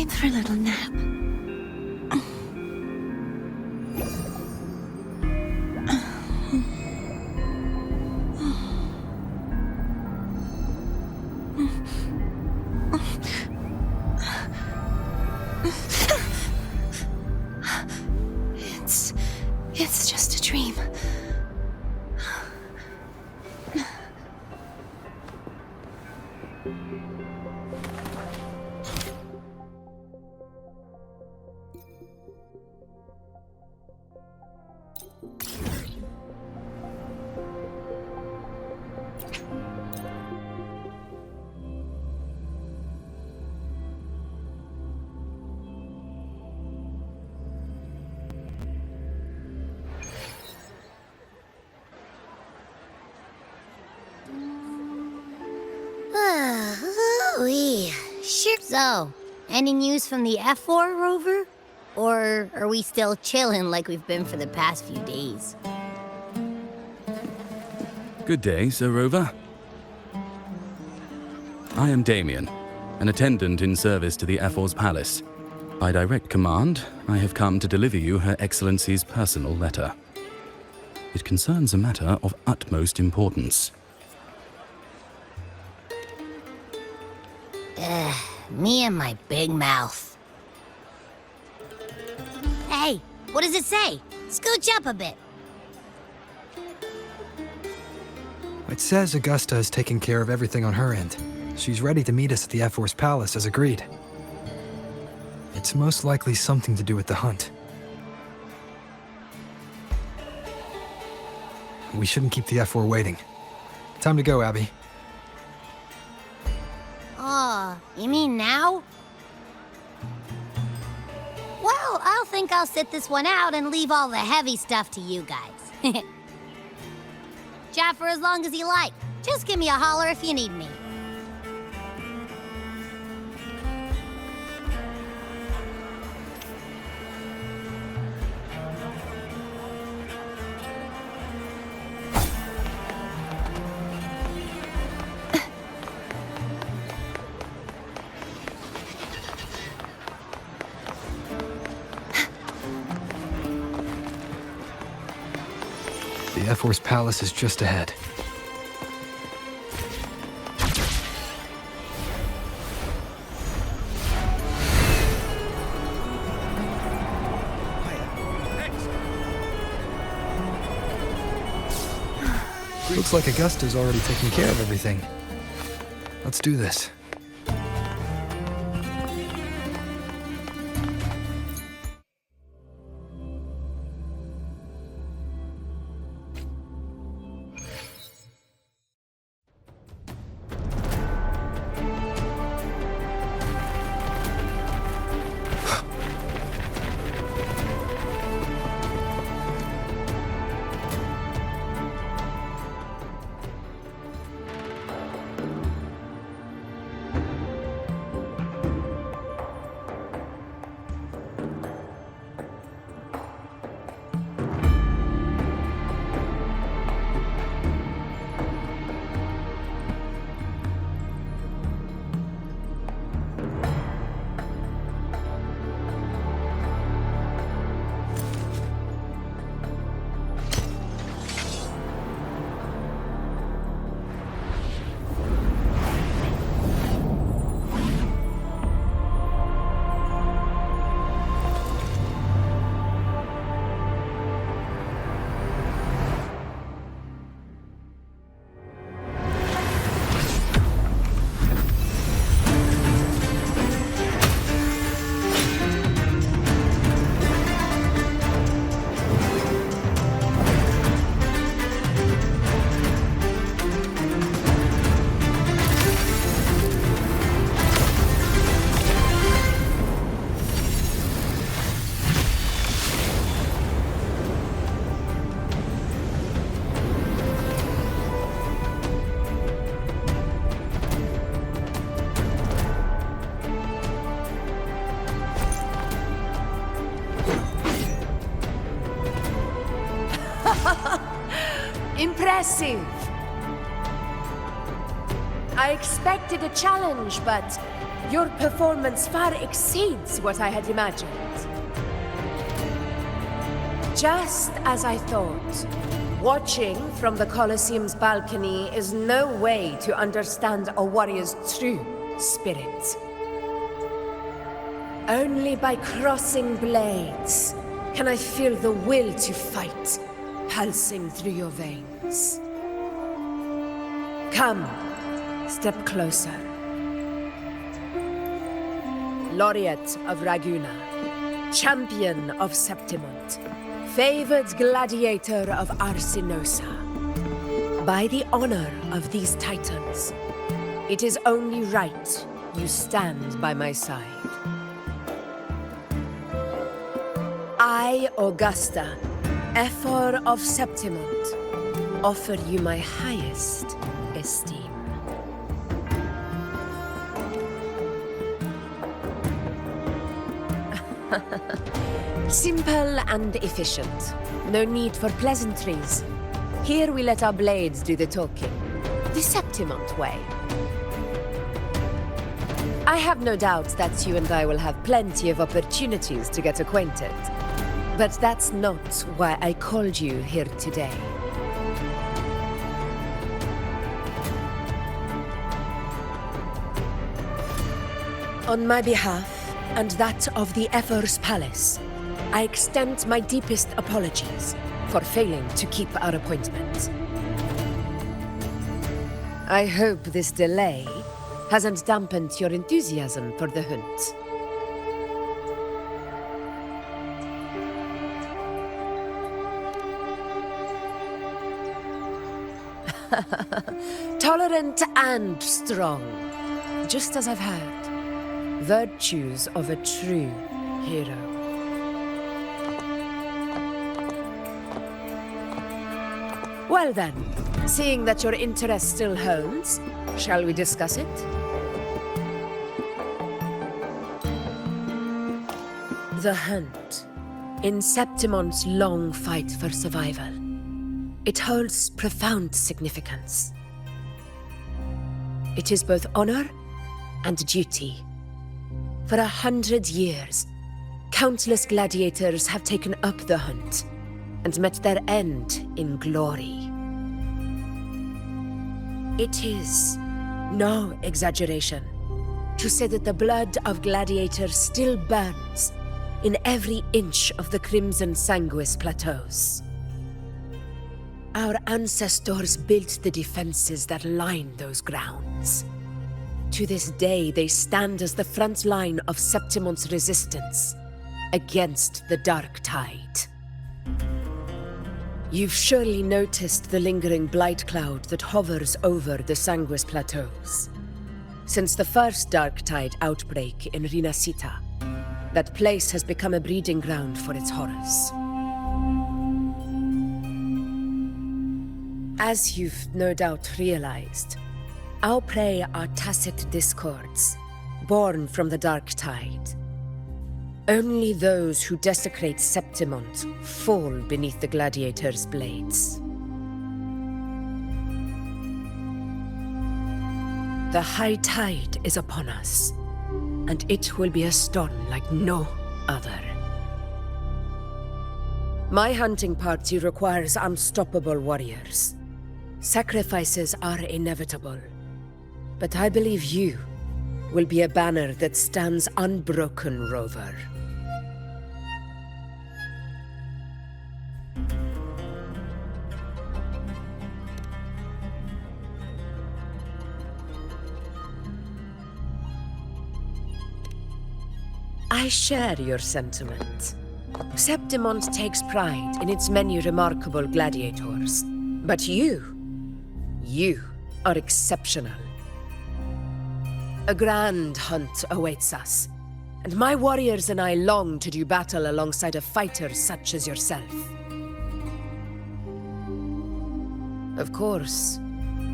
Time for a little nap. It's just a dream. Sure. So, any news from the F4 rover? Or are we still chilling like we've been for the past few days? Good day, Sir Rover. I am Damien, an attendant in service to the F4's palace. By direct command, I have come to deliver you Her Excellency's personal letter. It concerns a matter of utmost importance. Me and my big mouth. Hey, what does it say? Scooch up a bit. It says Agusta is taking care of everything on her end. She's ready to meet us at the F4's palace as agreed. It's most likely something to do with the hunt. We shouldn't keep the F4 waiting. Time to go, Abby. Oh, you mean now? Well, I'll think I'll sit this one out and leave all the heavy stuff to you guys. Chat for as long as you like. Just give me a holler if you need me. The F4's palace is just ahead. Looks like Augusta's already taking care of everything. Let's do this. Impressive. I expected a challenge, but Your performance far exceeds what I had imagined. Just as I thought, watching from the Colosseum's balcony is no way to understand a warrior's true spirit. Only by crossing blades can I feel the will to fight pulsing through your veins. Come, step closer. Laureate of Raguna, champion of Septimont, favored gladiator of Arsinosa. By the honor of these titans, it is only right you stand by my side. I, Agusta, Ephor of Septimont, offer you my highest esteem. Simple and efficient. No need for pleasantries. Here we let our blades do the talking. The Septimont way. I have no doubt that you and I will have plenty of opportunities to get acquainted. But that's not why I called you here today. On my behalf, and that of the Ephor's Palace, I extend my deepest apologies for failing to keep our appointment. I hope this delay hasn't dampened your enthusiasm for the hunt. Tolerant and strong, just as I've heard. Virtues of a true hero. Well then, seeing that your interest still holds, shall we discuss it? The hunt. In Septimont's long fight for survival, it holds profound significance. It is both honor and duty. For 100 years, countless gladiators have taken up the hunt and met their end in glory. It is no exaggeration to say that the blood of gladiators still burns in every inch of the Crimson Sanguis plateaus. Our ancestors built the defenses that line those grounds. To this day, they stand as the front line of Septimont's resistance against the Dark Tide. You've surely noticed the lingering blight cloud that hovers over the Sanguis plateaus. Since the first Dark Tide outbreak in Rinascita, that place has become a breeding ground for its horrors. As you've no doubt realized, our prey are tacit discords, born from the Dark Tide. Only those who desecrate Septimont fall beneath the gladiators' blades. The high tide is upon us, and it will be a storm like no other. My hunting party requires unstoppable warriors. Sacrifices are inevitable. But I believe you will be a banner that stands unbroken, Rover. I share your sentiment. Septimont takes pride in its many remarkable gladiators. But you are exceptional. A grand hunt awaits us, and my warriors and I long to do battle alongside of fighters such as yourself. Of course,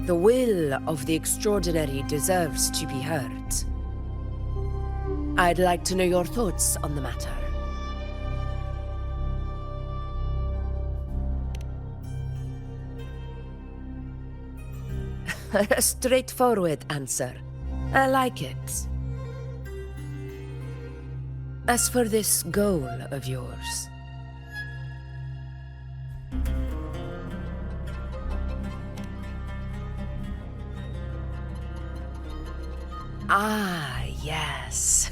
the will of the extraordinary deserves to be heard. I'd like to know your thoughts on the matter. A straightforward answer. I like it. As for this goal of yours, ah, yes.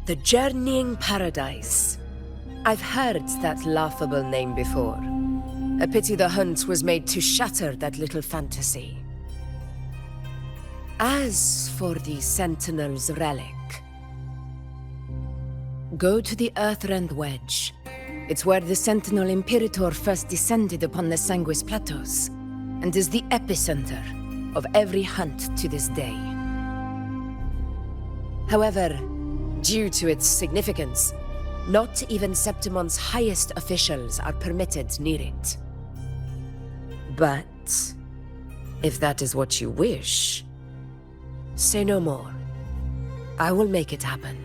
The Journeying Paradise. I've heard that laughable name before. A pity the hunt was made to shatter that little fantasy. As for the Sentinel's relic, go to the Earthrend Wedge. It's where the Sentinel Imperator first descended upon the Sanguis Plateaus, and is the epicenter of every hunt to this day. However, due to its significance, not even Septimon's highest officials are permitted near it. But if that is what you wish, say no more. I will make it happen.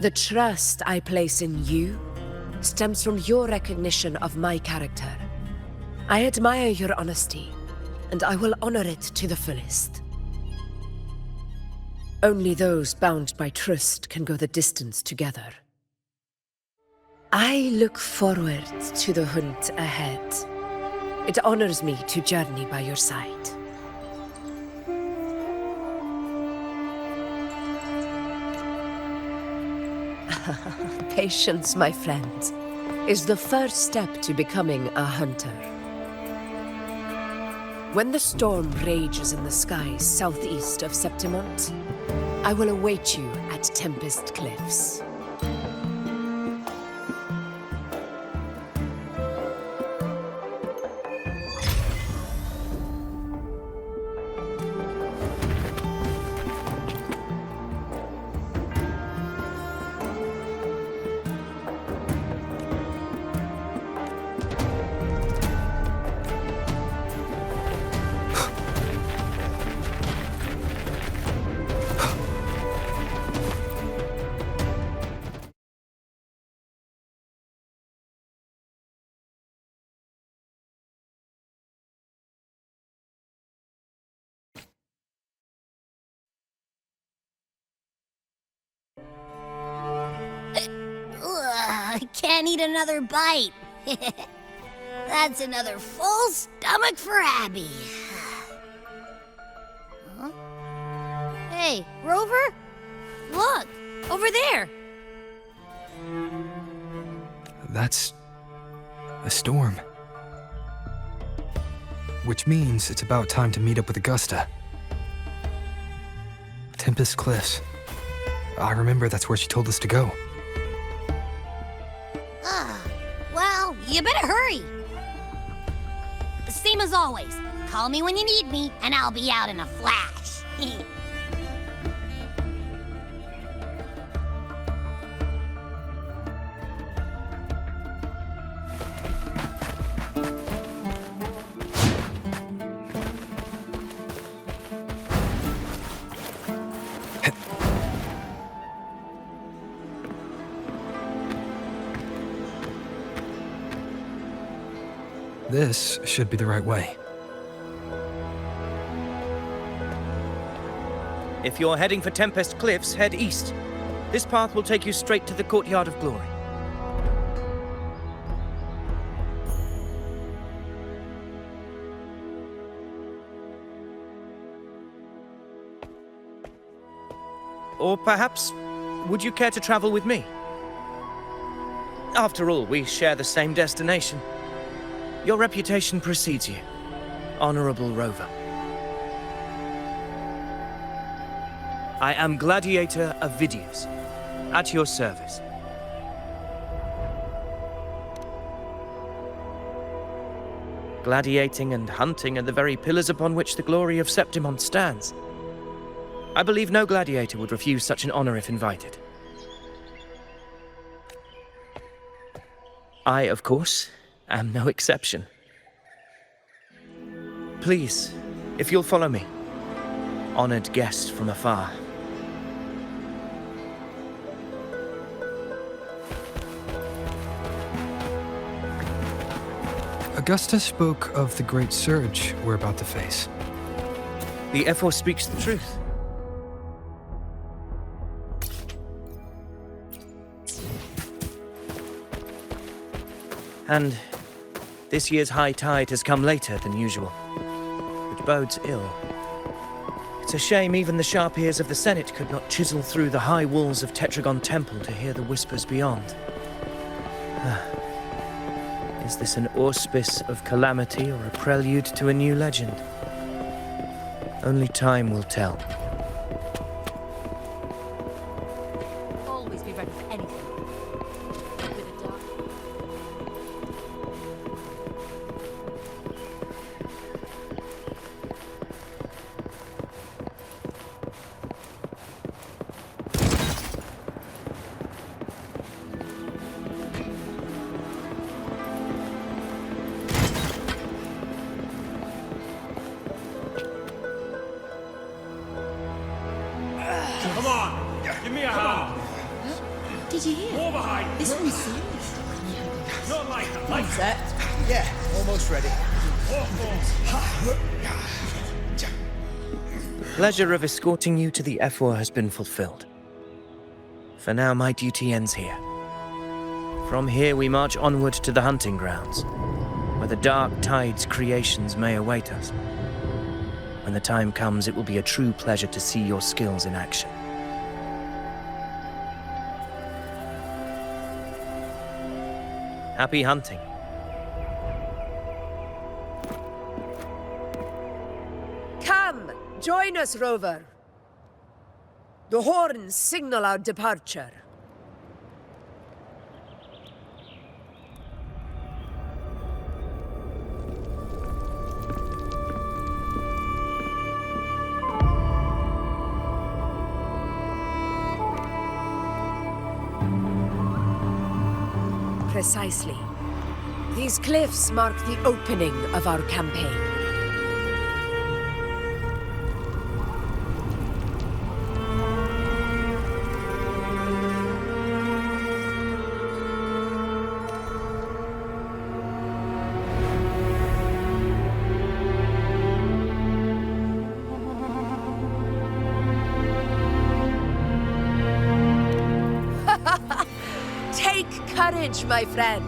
The trust I place in you stems from your recognition of my character. I admire your honesty, and I will honor it to the fullest. Only those bound by trust can go the distance together. I look forward to the hunt ahead. It honors me to journey by your side. Patience, my friend, is the first step to becoming a hunter. When the storm rages in the skies southeast of Septimont, I will await you at Tempest Cliffs. I can't eat another bite. That's another full stomach for Abby. Huh? Hey, Rover? Look, over there. That's a storm. Which means it's about time to meet up with Agusta. Tempest Cliffs. I remember that's where she told us to go. Well, you better hurry. Same as always. Call me when you need me, and I'll be out in a flash. This should be the right way. If you're heading for Tempest Cliffs, head east. This path will take you straight to the Courtyard of Glory. Or perhaps, would you care to travel with me? After all, we share the same destination. Your reputation precedes you, Honorable Rover. I am Gladiator of Vidius, at your service. Gladiating and hunting are the very pillars upon which the glory of Septimont stands. I believe no gladiator would refuse such an honor if invited. I, of course, am no exception. Please, if you'll follow me, honored guest from afar. Agusta spoke of the great surge we're about to face. The Ephor speaks the truth. And this year's high tide has come later than usual, which bodes ill. It's a shame even the sharp ears of the Senate could not chisel through the high walls of Tetragon Temple to hear the whispers beyond. Is this an auspice of calamity or a prelude to a new legend? Only time will tell. Always be ready for anything. A bit of dark. Come on, give me a hand. Did you hear? More behind. This one's serious. Not like that. Like Set? Yeah, almost ready. The pleasure of escorting you to the F4 has been fulfilled. For now, my duty ends here. From here, we march onward to the hunting grounds, where the dark tide's creations may await us. When the time comes, it will be a true pleasure to see your skills in action. Happy hunting. Come, join us, Rover. The horns signal our departure. Precisely. These cliffs mark the opening of our campaign. Take courage, my friend.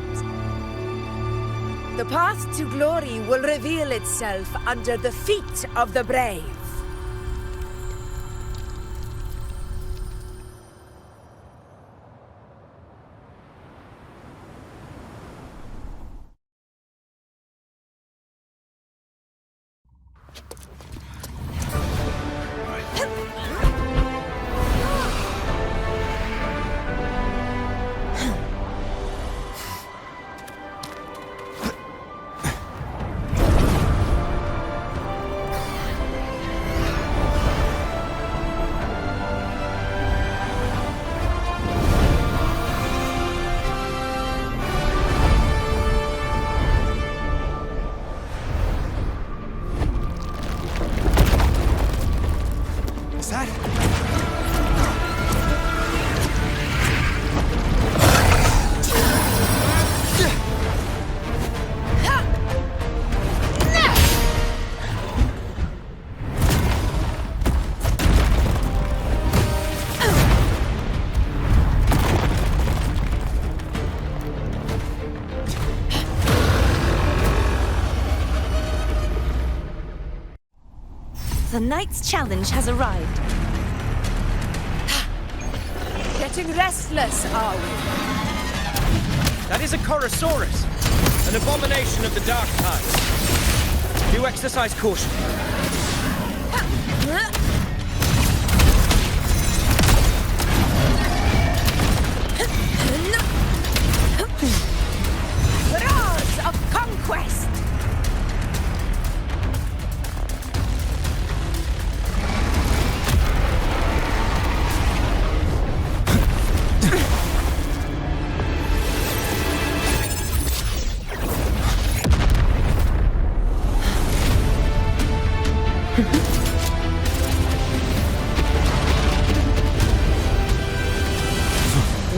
The path to glory will reveal itself under the feet of the brave. Is that? The knight's challenge has arrived. Getting restless, are we? That is a Chorosaurus, an abomination of the dark tides. Do exercise caution. Roars of conquest!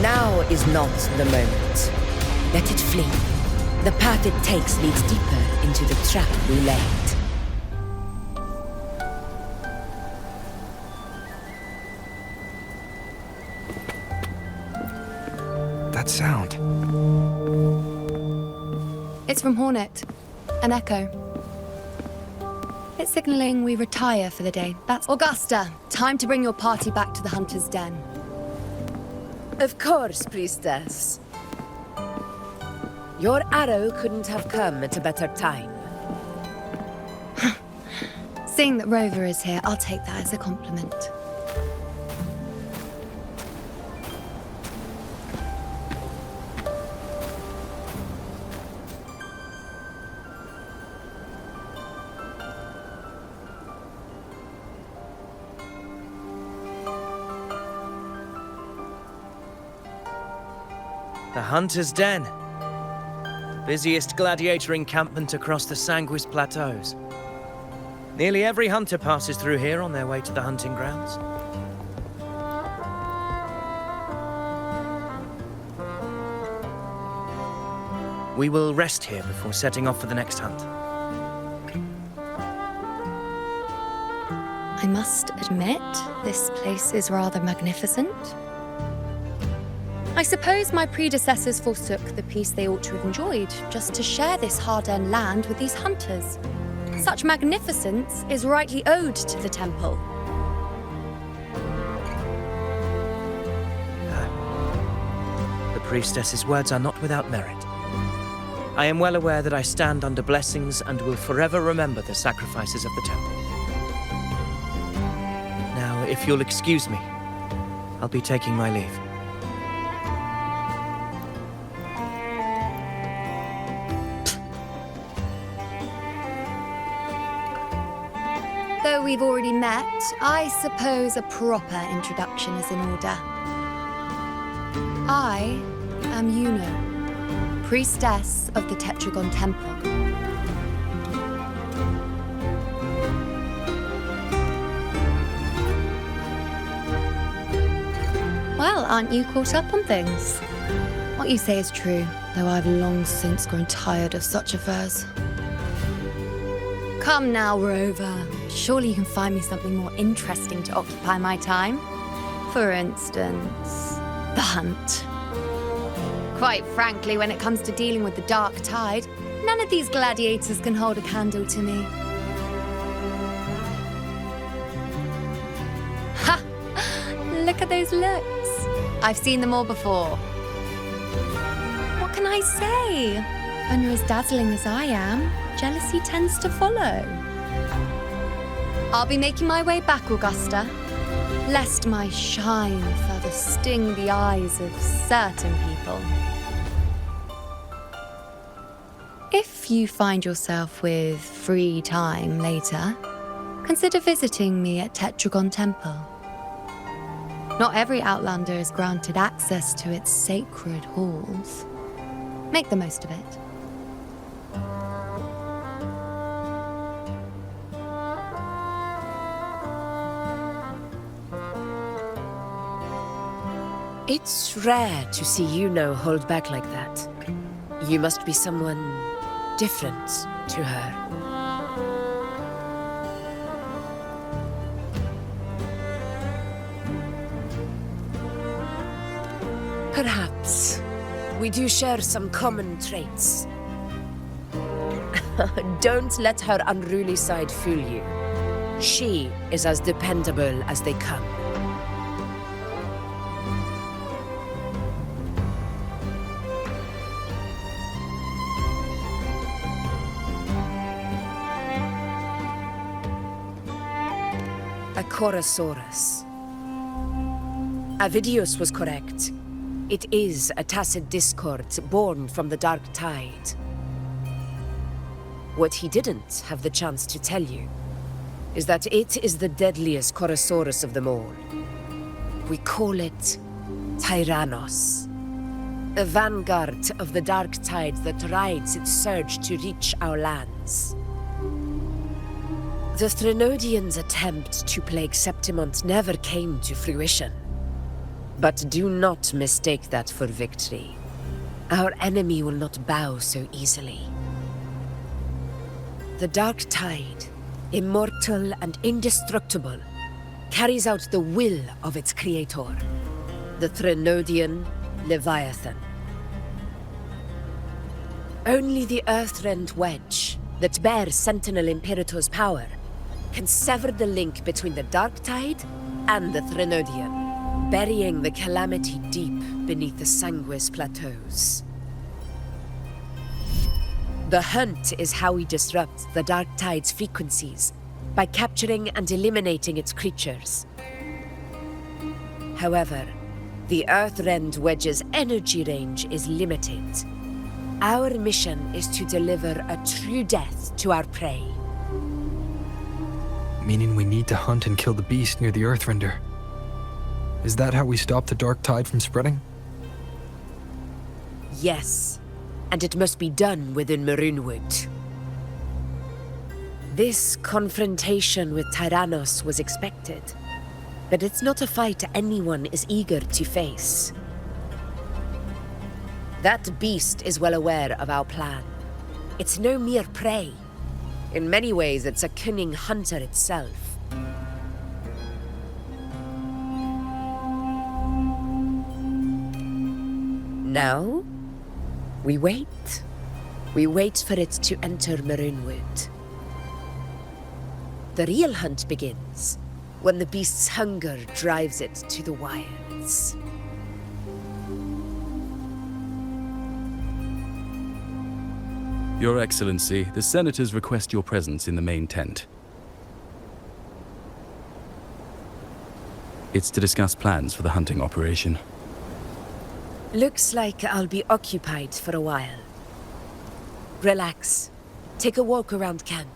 Now is not the moment. Let it flee. The path it takes leads deeper into the trap we laid. That sound. It's from Hornet. An echo. It's signaling we retire for the day. That's Augusta. Time to bring your party back to the Hunter's Den. Of course, priestess. Your arrow couldn't have come at a better time. Seeing that Rover is here, I'll take that as a compliment. The Hunter's Den. Busiest gladiator encampment across the Sanguis Plateaus. Nearly every hunter passes through here on their way to the hunting grounds. We will rest here before setting off for the next hunt. I must admit, this place is rather magnificent. I suppose my predecessors forsook the peace they ought to have enjoyed just to share this hard-earned land with these hunters. Such magnificence is rightly owed to the temple. The priestess's words are not without merit. I am well aware that I stand under blessings and will forever remember the sacrifices of the temple. Now, if you'll excuse me, I'll be taking my leave. Though we've already met, I suppose a proper introduction is in order. I am Iuno, priestess of the Tetragon Temple. Well, aren't you caught up on things? What you say is true, though I've long since grown tired of such affairs. Come now, Rover. Surely you can find me something more interesting to occupy my time. For instance, the hunt. Quite frankly, when it comes to dealing with the dark tide, none of these gladiators can hold a candle to me. Ha! Look at those looks. I've seen them all before. What can I say? When you're as dazzling as I am, jealousy tends to follow. I'll be making my way back, Augusta, lest my shine further sting the eyes of certain people. If you find yourself with free time later, consider visiting me at Tetragon Temple. Not every Outlander is granted access to its sacred halls. Make the most of it. It's rare to see Iuno hold back like that. You must be someone different to her. Perhaps we do share some common traits. Don't let her unruly side fool you. She is as dependable as they come. A Chorosaurus. Avidius was correct. It is a tacit discord born from the dark tide. What he didn't have the chance to tell you is that it is the deadliest Chorosaurus of them all. We call it Tyrannos, a vanguard of the dark tide that rides its surge to reach our lands. The Threnodians' attempt to plague Septimont never came to fruition. But do not mistake that for victory. Our enemy will not bow so easily. The dark tide, immortal and indestructible, carries out the will of its creator, the Threnodian Leviathan. Only the Earthrend wedge that bears Sentinel Imperator's power can sever the link between the Dark Tide and the Threnodian, burying the calamity deep beneath the Sanguis plateaus. The hunt is how we disrupt the Dark Tide's frequencies, by capturing and eliminating its creatures. However, the Earthrend wedge's energy range is limited. Our mission is to deliver a true death to our prey. Meaning we need to hunt and kill the beast near the Earthrender. Is that how we stop the Dark Tide from spreading? Yes, and it must be done within Maroonwood. This confrontation with Tyrannos was expected, but it's not a fight anyone is eager to face. That beast is well aware of our plan. It's no mere prey. In many ways, it's a cunning hunter itself. Now, we wait. We wait for it to enter Maroonwood. The real hunt begins when the beast's hunger drives it to the wilds. Your Excellency, the Senators request your presence in the main tent. It's to discuss plans for the hunting operation. Looks like I'll be occupied for a while. Relax. Take a walk around camp.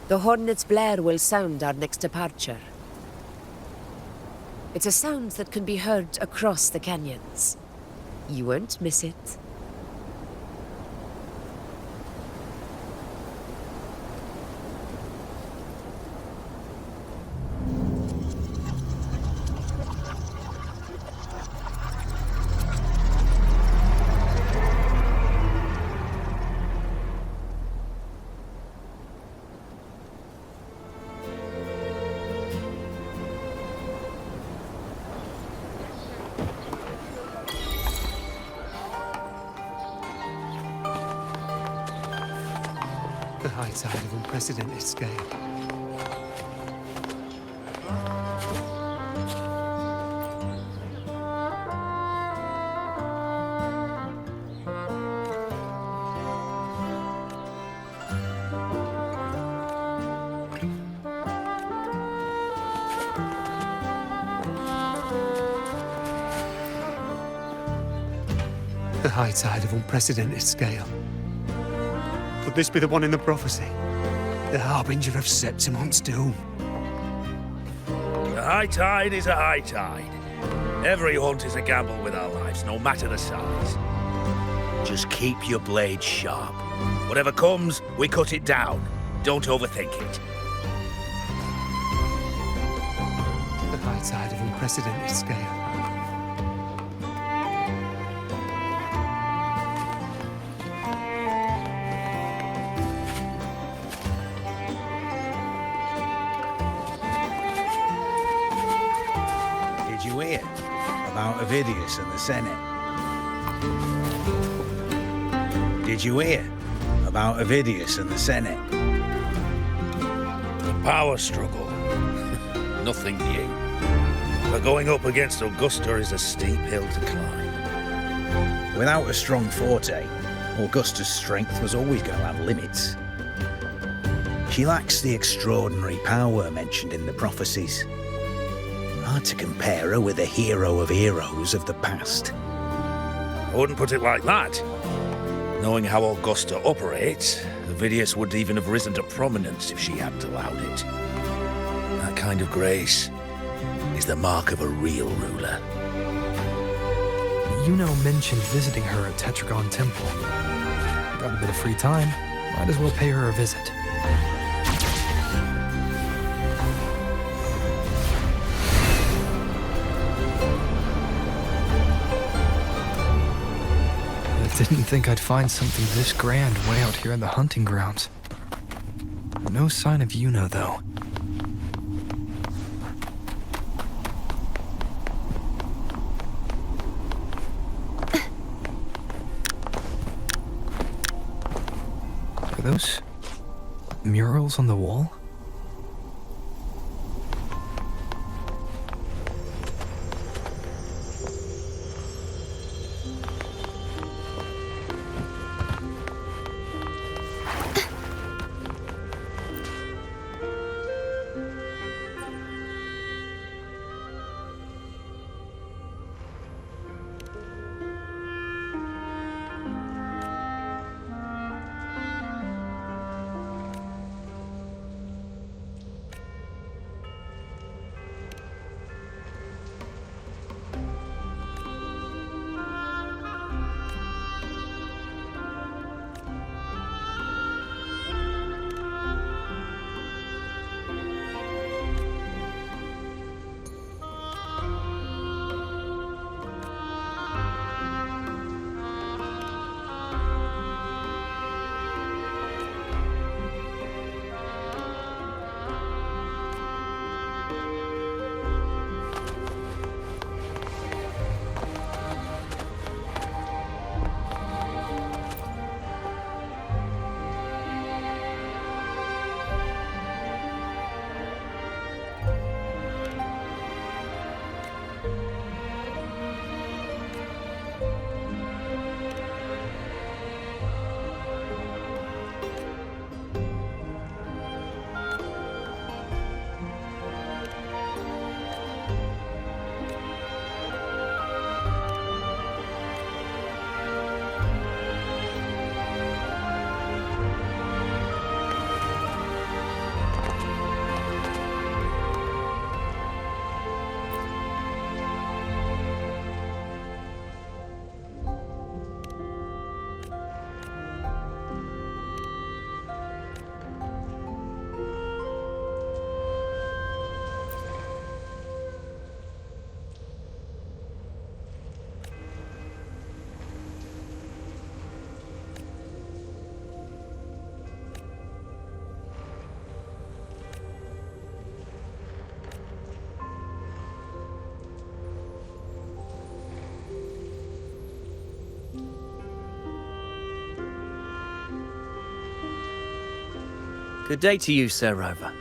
The hornet's blare will sound our next departure. It's a sound that can be heard across the canyons. You won't miss it. The high tide of unprecedented scale. The high tide of unprecedented scale. Could this be the one in the prophecy? The harbinger of Septimon's doom. A high tide is a high tide. Every hunt is a gamble with our lives, no matter the size. Just keep your blade sharp. Whatever comes, we cut it down. Don't overthink it. The high tide of unprecedented scale. About Avidius and the Senate. Did you hear about Avidius and the Senate? The power struggle. Nothing new. But going up against Augusta is a steep hill to climb. Without a strong forte, Augusta's strength was always going to have limits. She lacks the extraordinary power mentioned in the prophecies. Hard to compare her with a hero of heroes of the past. I wouldn't put it like that. Knowing how Augusta operates, Avidius would even have risen to prominence if she hadn't allowed it. That kind of grace is the mark of a real ruler. Iuno mentioned visiting her at Tetragon Temple. Got a bit of free time, might as well pay her a visit. Didn't think I'd find something this grand way out here in the hunting grounds. No sign of Iuno, though. those murals on the wall? Good day to you, Sir Rover.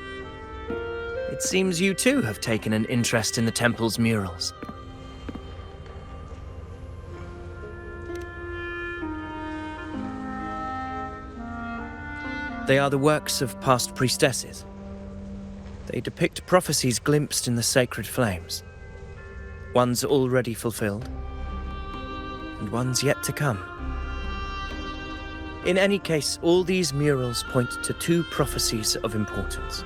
It seems you too have taken an interest in the temple's murals. They are the works of past priestesses. They depict prophecies glimpsed in the sacred flames. Ones already fulfilled, and ones yet to come. In any case, all these murals point to two prophecies of importance.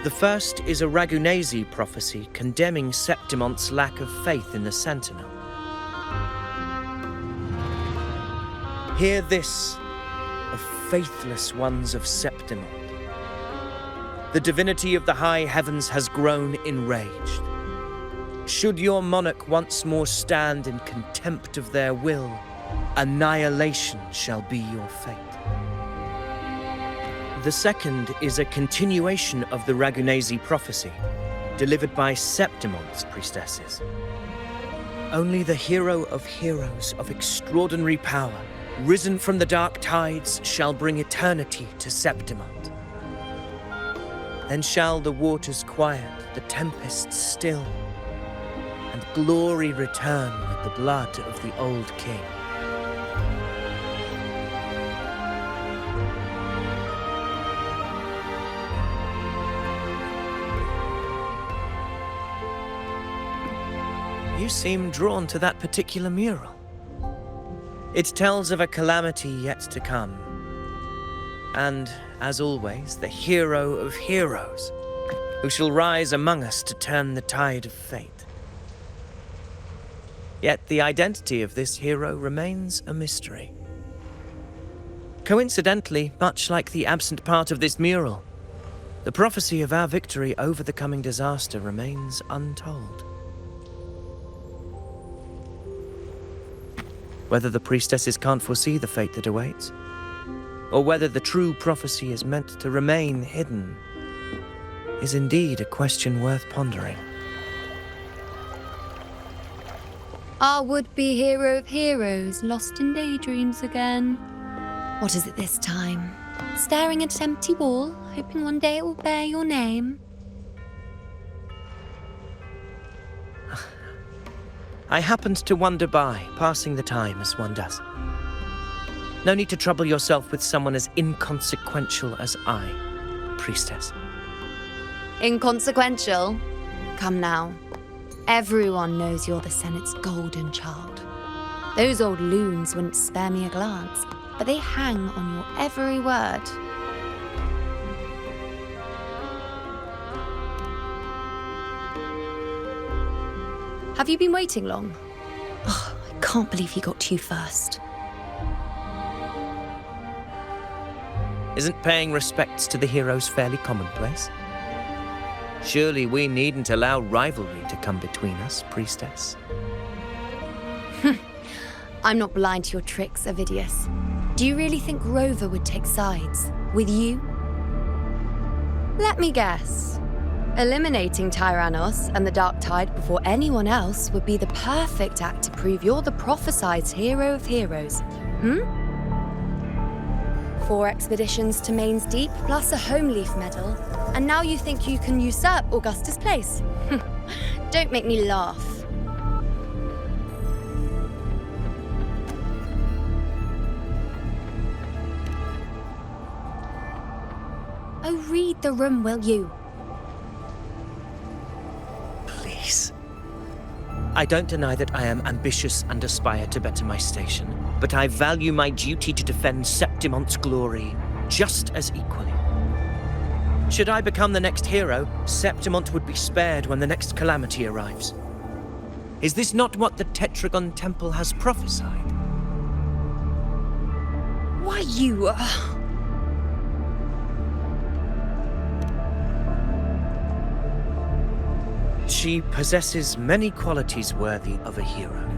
The first is a Ragunesi prophecy condemning Septimonte's lack of faith in the Sentinel. Hear this, O faithless ones of Septimont. The divinity of the high heavens has grown enraged. Should your monarch once more stand in contempt of their will, annihilation shall be your fate. The second is a continuation of the Ragunesi prophecy, delivered by Septimonte's priestesses. Only the hero of heroes of extraordinary power, risen from the dark tides, shall bring eternity to Septimont. Then shall the waters quiet, the tempests still, and glory return with the blood of the old king. You seem drawn to that particular mural. It tells of a calamity yet to come. And, as always, the hero of heroes, who shall rise among us to turn the tide of fate. Yet the identity of this hero remains a mystery. Coincidentally, much like the absent part of this mural, the prophecy of our victory over the coming disaster remains untold. Whether the priestesses can't foresee the fate that awaits, or whether the true prophecy is meant to remain hidden, is indeed a question worth pondering. Our would-be hero of heroes lost in daydreams again. What is it this time? Staring at an empty wall, hoping one day it will bear your name. I happened to wander by, passing the time as one does. No need to trouble yourself with someone as inconsequential as I, priestess. Inconsequential? Come now. Everyone knows you're the Senate's golden child. Those old loons wouldn't spare me a glance, but they hang on your every word. Have you been waiting long? Oh, I can't believe he got to you first. Isn't paying respects to the heroes fairly commonplace? Surely we needn't allow rivalry to come between us, priestess. I'm not blind to your tricks, Avidius. Do you really think Rover would take sides with you? Let me guess. Eliminating Tyrannos and the Dark Tide before anyone else would be the perfect act to prove you're the prophesied hero of heroes. 4 expeditions to Main's Deep, plus a Homeleaf medal, and now you think you can usurp Augusta's place. Don't make me laugh. Oh, read the room, will you? Please. I don't deny that I am ambitious and aspire to better my station, but I value my duty to defend Septimont's glory just as equally. Should I become the next hero, Septimont would be spared when the next calamity arrives. Is this not what the Tetragon Temple has prophesied? Why, you... She possesses many qualities worthy of a hero,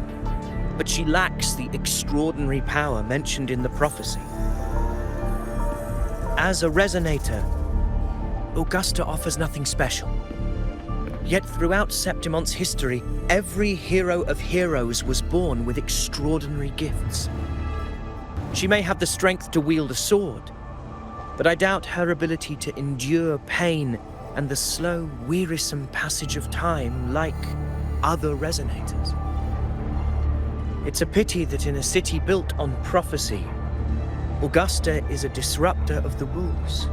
but she lacks the extraordinary power mentioned in the prophecy. As a resonator, Augusta offers nothing special. Yet throughout Septimont's history, every hero of heroes was born with extraordinary gifts. She may have the strength to wield a sword, but I doubt her ability to endure pain and the slow, wearisome passage of time like other resonators. It's a pity that in a city built on prophecy, Augusta is a disruptor of the rules.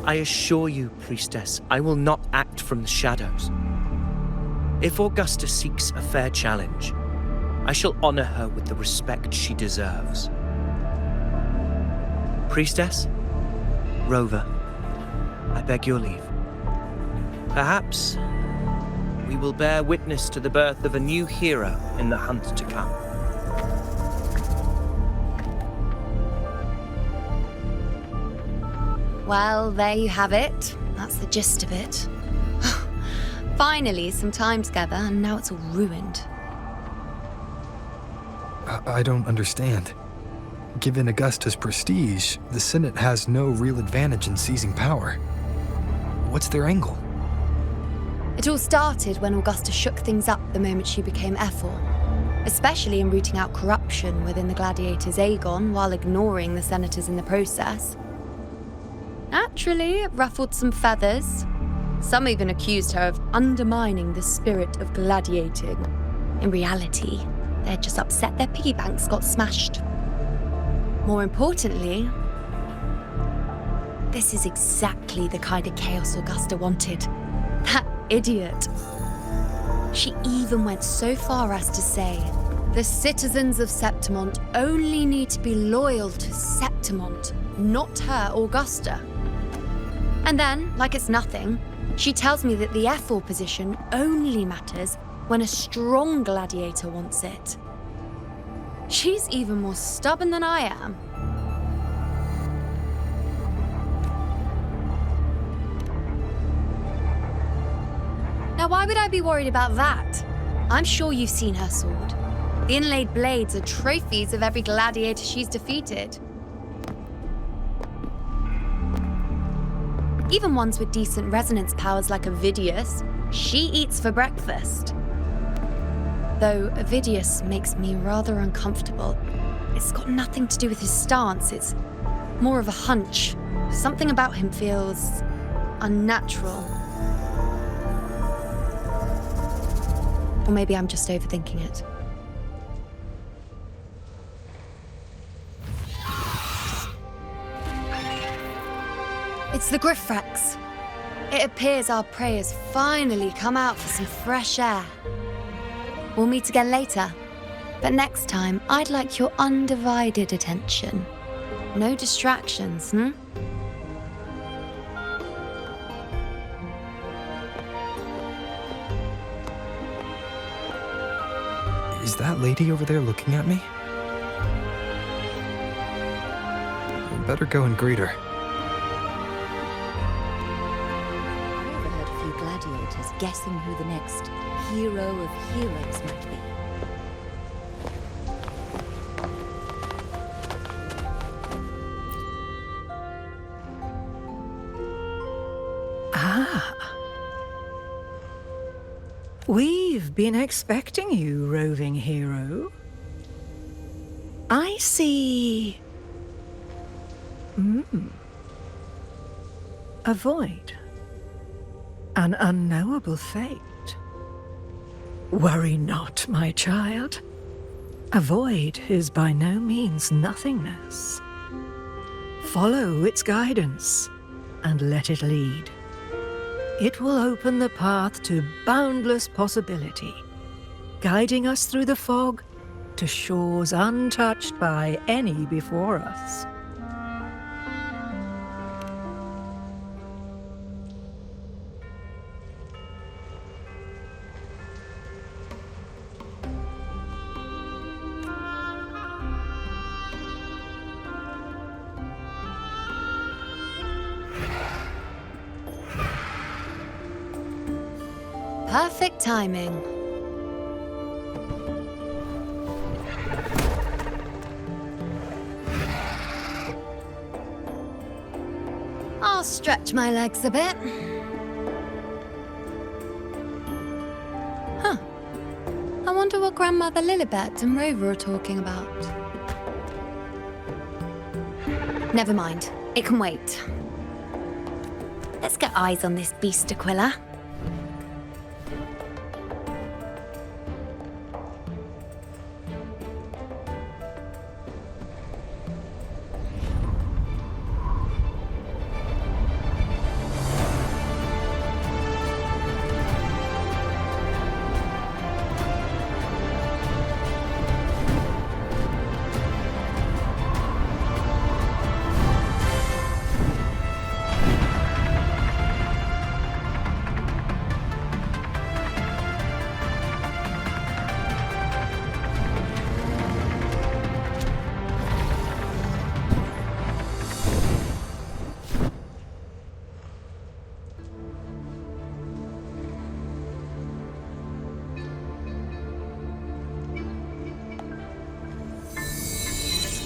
I assure you, priestess, I will not act from the shadows. If Augusta seeks a fair challenge, I shall honor her with the respect she deserves. Priestess? Rover, I beg your leave. Perhaps we will bear witness to the birth of a new hero in the hunt to come. Well, there you have it. That's the gist of it. Finally, some time together, and now it's all ruined. I don't understand. Given Augusta's prestige, the Senate has no real advantage in seizing power. What's their angle? It all started when Augusta shook things up the moment she became Ephor, especially in rooting out corruption within the gladiators Aegon while ignoring the senators in the process. Naturally, it ruffled some feathers. Some even accused her of undermining the spirit of gladiating. In reality, they'd just upset their piggy banks got smashed. More importantly, this is exactly the kind of chaos Augusta wanted. That idiot. She even went so far as to say, the citizens of Septimont only need to be loyal to Septimont, not her, Augusta. And then, like it's nothing, she tells me that the Ephor position only matters when a strong gladiator wants it. She's even more stubborn than I am. Now, why would I be worried about that? I'm sure you've seen her sword. The inlaid blades are trophies of every gladiator she's defeated. Even ones with decent resonance powers like Avidius, she eats for breakfast. Though Ovidius makes me rather uncomfortable. It's got nothing to do with his stance, it's more of a hunch. Something about him feels unnatural. Or maybe I'm just overthinking it. It's the Griffrex. It appears our prey has finally come out for some fresh air. We'll meet again later, but next time I'd like your undivided attention. No distractions, Is that lady over there looking at me? I better go and greet her. I overheard a few gladiators guessing who the next hero of heroes might be. We've been expecting you, roving hero. I see... A void. An unknowable fate. Worry not, my child. A void is by no means nothingness. Follow its guidance, and let it lead. It will open the path to boundless possibility, guiding us through the fog to shores untouched by any before us. Perfect timing. I'll stretch my legs a bit. Huh. I wonder what Grandmother Lilibet and Rover are talking about. Never mind. It can wait. Let's get eyes on this beast, Aquila.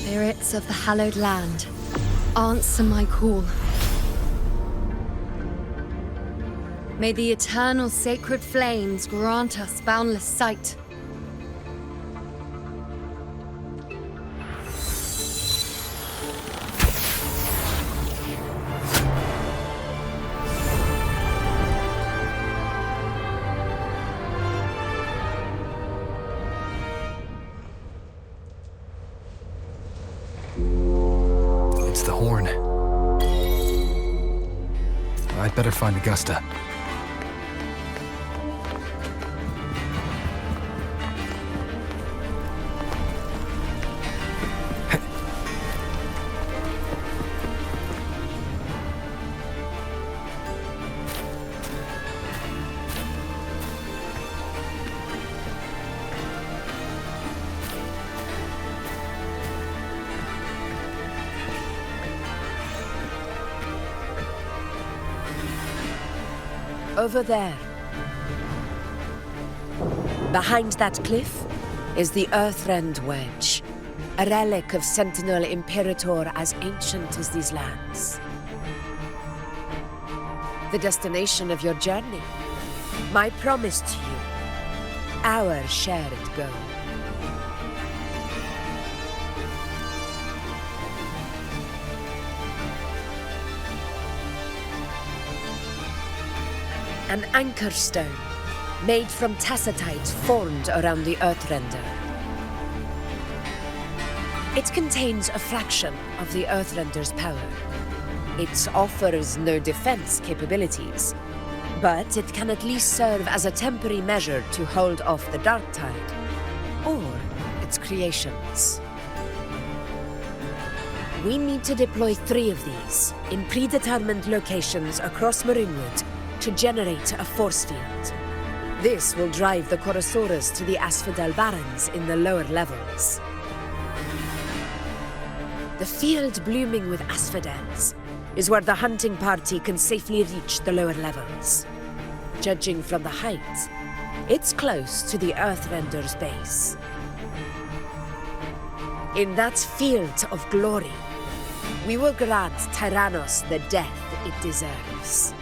Spirits of the hallowed land, answer my call. May the eternal sacred flames grant us boundless sight. It's the horn. I'd better find Agusta. Over there. Behind that cliff is the Earthrend Wedge, a relic of Sentinel Imperator as ancient as these lands. The destination of your journey, my promise to you, our shared goal. An anchor stone, made from tacitite formed around the Earthrender. It contains a fraction of the Earthrender's power. It offers no defense capabilities, but it can at least serve as a temporary measure to hold off the dark tide, or its creations. We need to deploy 3 of these in predetermined locations across Marinwood to generate a force field. This will drive the Chorosaurus to the Asphodel Barrens in the lower levels. The field blooming with asphodels is where the hunting party can safely reach the lower levels. Judging from the height, it's close to the Earthrender's base. In that field of glory, we will grant Tyrannos the death it deserves.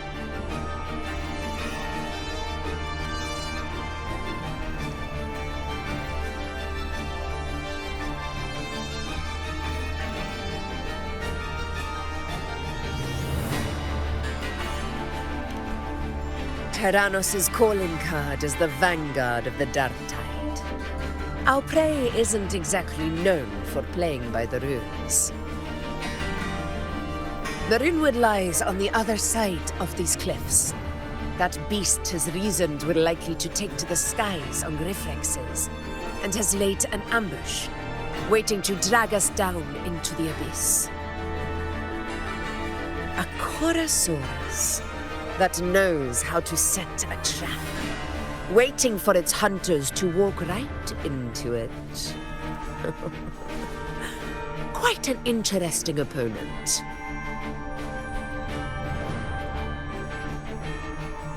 Tyrannos' calling card is the vanguard of the Dark Tide. Our prey isn't exactly known for playing by the rules. Marinwood lies on the other side of these cliffs. That beast has reasoned we're likely to take to the skies on reflexes, and has laid an ambush, waiting to drag us down into the abyss. A Chorosaurus that knows how to set a trap, waiting for its hunters to walk right into it. Quite an interesting opponent.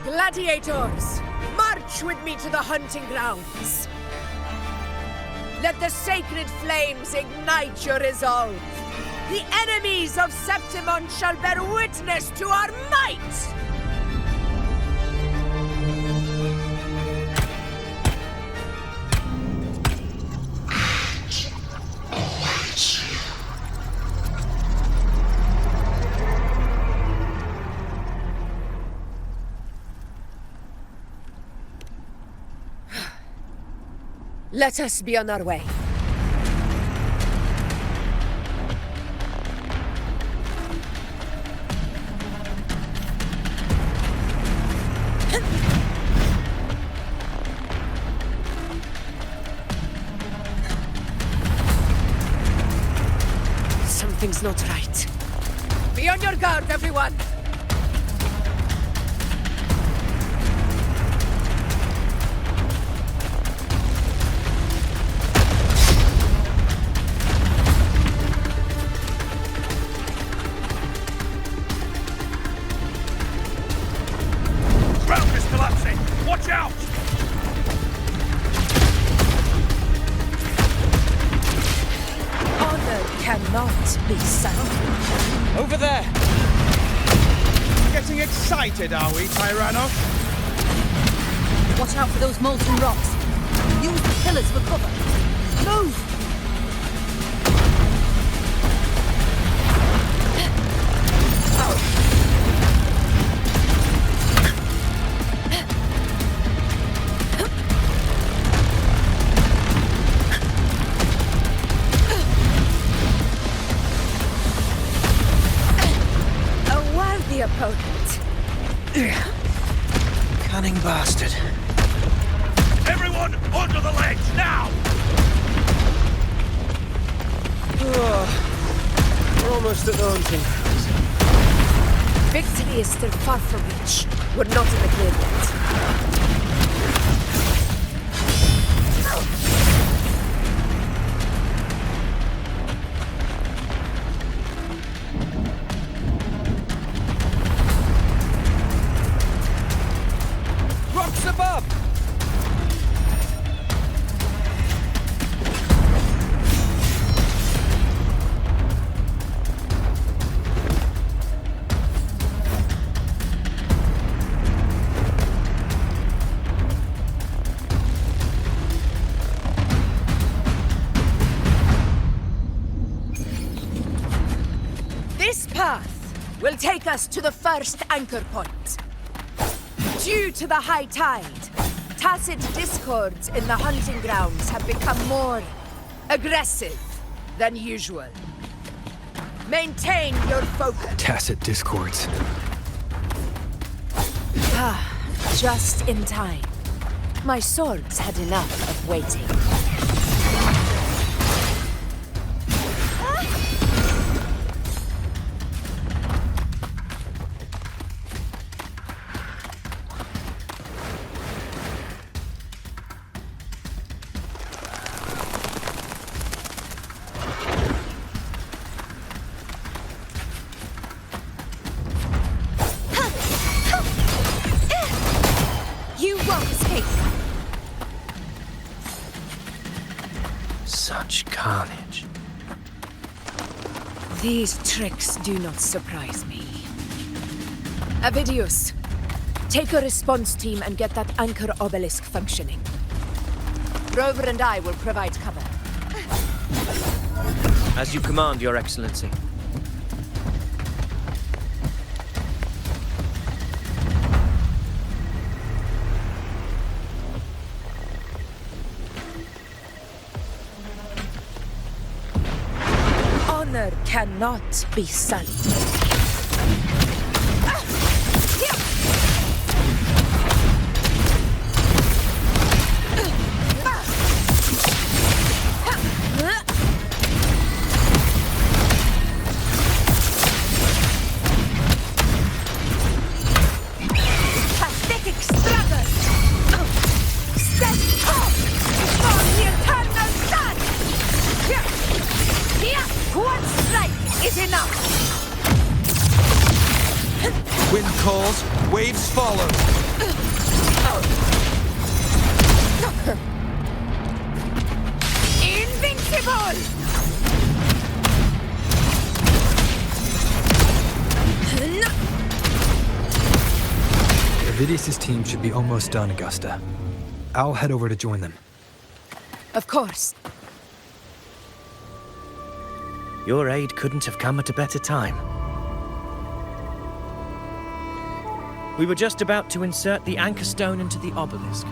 Gladiators, march with me to the hunting grounds. Let the sacred flames ignite your resolve. The enemies of Septimon shall bear witness to our might! Let us be on our way. Something's not right. Be on your guard, everyone! Watch out! Honor cannot be sound. Over there! Getting excited, are we, Tyrannos? Watch out for those molten rocks. Use the pillars for cover. Move! Opponent. Cunning bastard. Everyone onto the ledge, now! Oh, we're almost at the hunting grounds. Victory is still far from reach. We're not in the clear yet. Above! will take us to the first anchor point. Due to the high tide, tacit discords in the hunting grounds have become more aggressive than usual. Maintain your focus. Tacit discords. Just in time. My swords had enough of waiting. You won't escape. Such carnage. These tricks do not surprise me. Avidius, take a response team and get that anchor obelisk functioning. Rover and I will provide cover. As you command, Your Excellency. Honor cannot be sullied. Pathetic struggles! Step up before the eternal sun! One strike is enough! Wind calls, waves follow. Invincible! Avidius' team should be almost done, Agusta. I'll head over to join them. Of course. Your aid couldn't have come at a better time. We were just about to insert the anchor stone into the obelisk.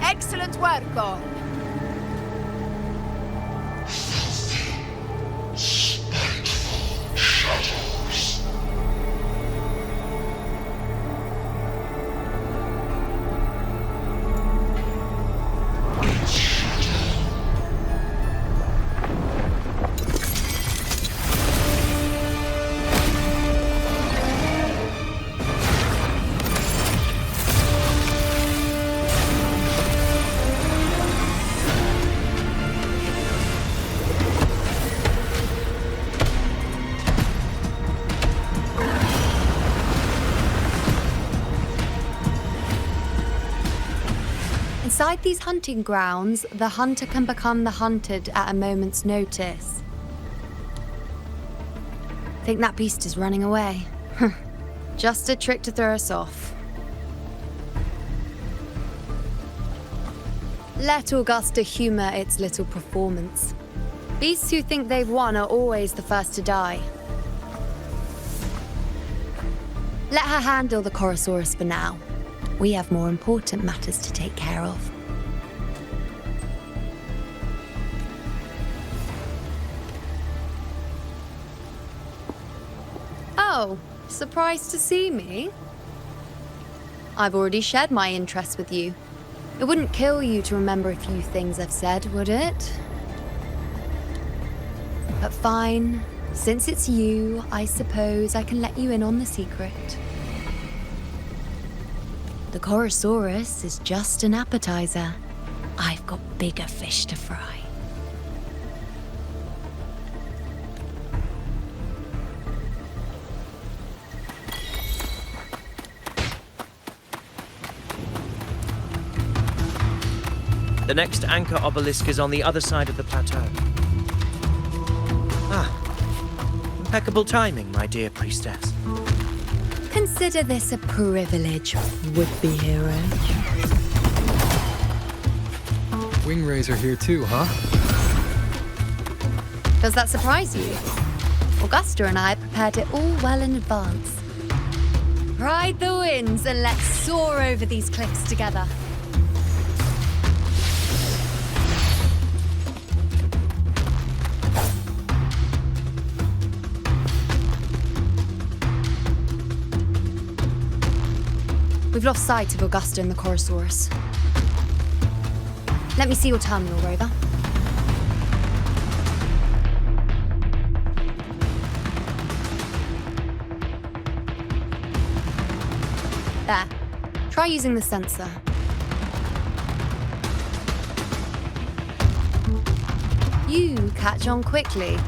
Excellent work, all. Inside these hunting grounds, the hunter can become the hunted at a moment's notice. Think that beast is running away? Just a trick to throw us off. Let Augusta humor its little performance. Beasts who think they've won are always the first to die. Let her handle the Chorosaurus for now. We have more important matters to take care of. Oh, Surprised to see me? I've already shared my interest with you. It wouldn't kill you to remember a few things I've said, would it? But fine. Since it's you, I suppose I can let you in on the secret. The Chorosaurus is just an appetizer. I've got bigger fish to fry. The next anchor obelisk is on the other side of the plateau. Impeccable timing, my dear priestess. Consider this a privilege, would-be hero. Wing Razor here too, huh? Does that surprise you? Augusta and I prepared it all well in advance. Ride the winds and let's soar over these cliffs together. We've lost sight of Augusta and the Chorosaurus. Let me see your terminal, Rover. There. Try using the sensor. You catch on quickly.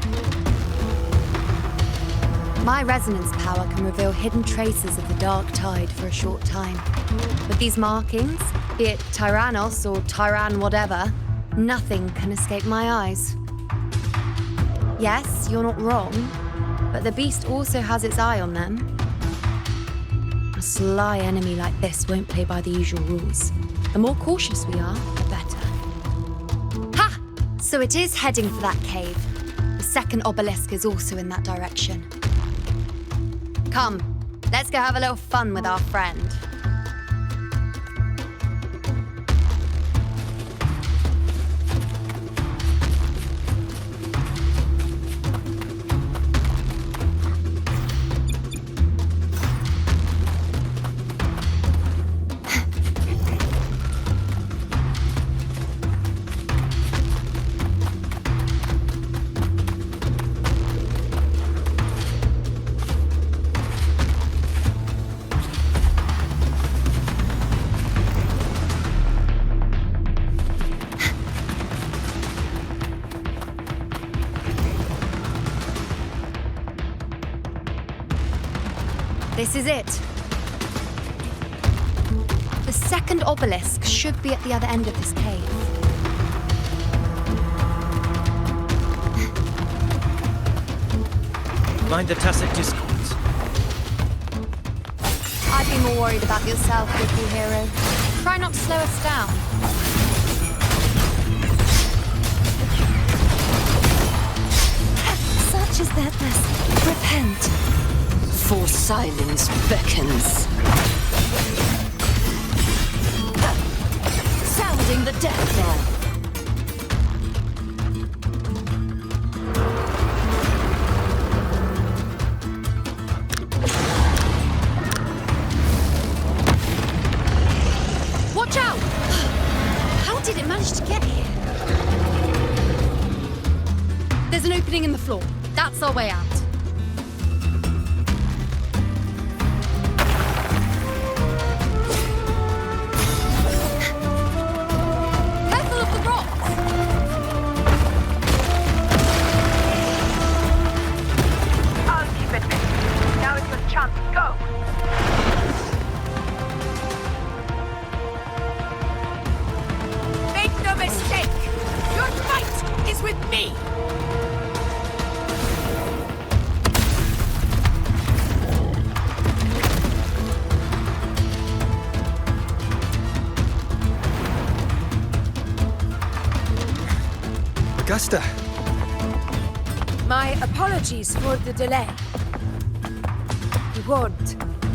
My resonance power can reveal hidden traces of the dark tide for a short time. With these markings, be it Tyrannos or Tyran whatever, nothing can escape my eyes. Yes, you're not wrong, but the beast also has its eye on them. A sly enemy like this won't play by the usual rules. The more cautious we are, the better. Ha! So it is heading for that cave. The second obelisk is also in that direction. Come, let's go have a little fun with our friend. This is it. The second obelisk should be at the other end of this cave. Mind the tacit discords. I'd be more worried about yourself, would-be hero. Try not to slow us down. Such is their thirst. Repent. For silence beckons. Sounding the death knell. Watch out! How did it manage to get here? There's an opening in the floor. That's our way out. Agusta! My apologies for the delay. We warned.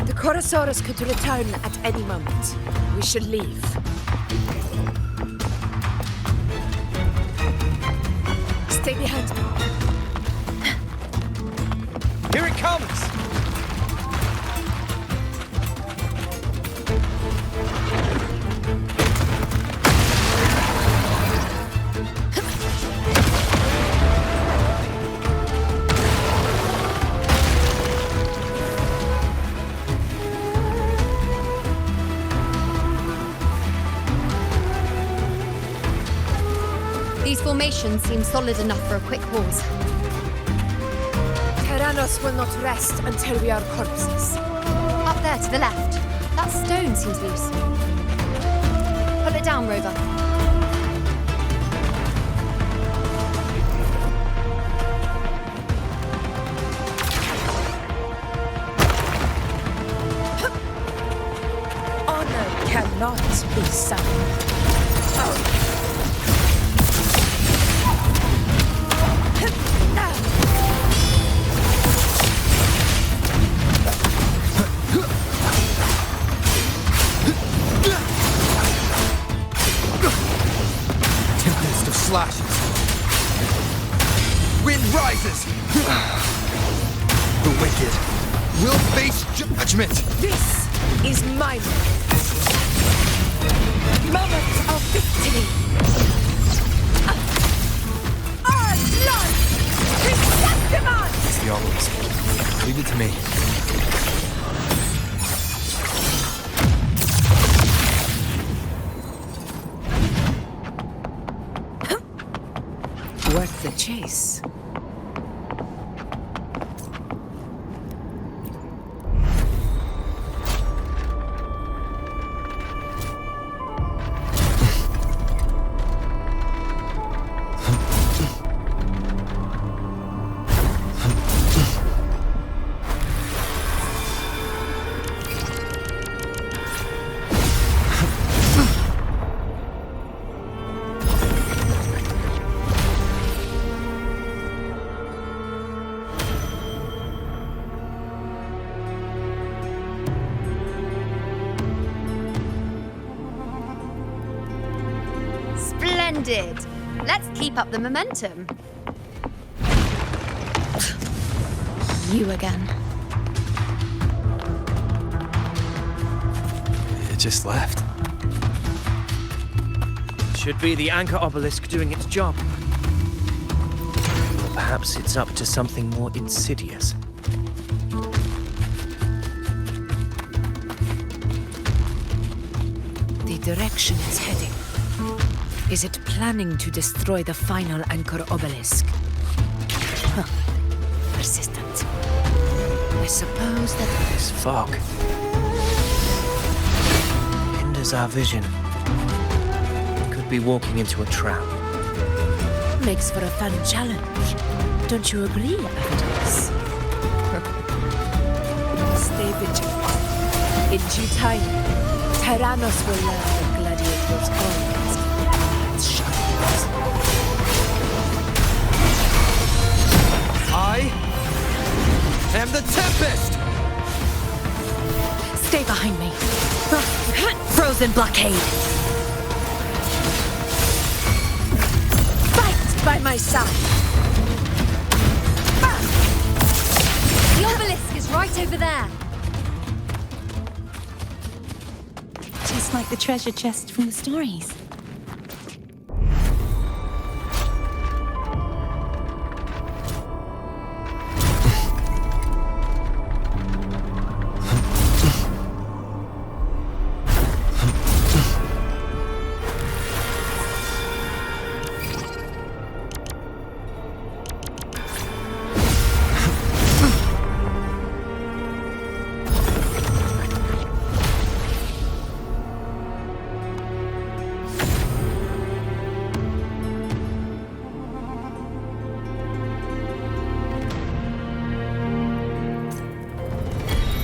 The Chorosaurus could return at any moment. We should leave. Stay behind me. Here it comes! These formations seem solid enough for a quick pause. Tyrannos will not rest until we are corpses. Up there to the left. That stone seems loose. Pull it down, Rover. Honor cannot be summoned. Tempest of slashes. Wind rises. The wicked will face judgment. This is my moment of victory. Our blood is sanctified. It's the obelisk. Leave it to me. Worth the chase. Splendid. Let's keep up the momentum. You again. It just left. Should be the anchor obelisk doing its job. Or perhaps it's up to something more insidious. The direction it's heading. Is it planning to destroy the final anchor obelisk? Huh. Persistent. I suppose that This fog hinders our vision. Could be walking into a trap. makes for a fun challenge. Don't you agree, Agusta? Stay vigilant. In due time, Tyrannos will learn that gladiators always keep its shadows. I am the Tempest! Stay behind me. Frozen blockade. Fight by my side. The obelisk is right over there. Just like the treasure chest from the stories.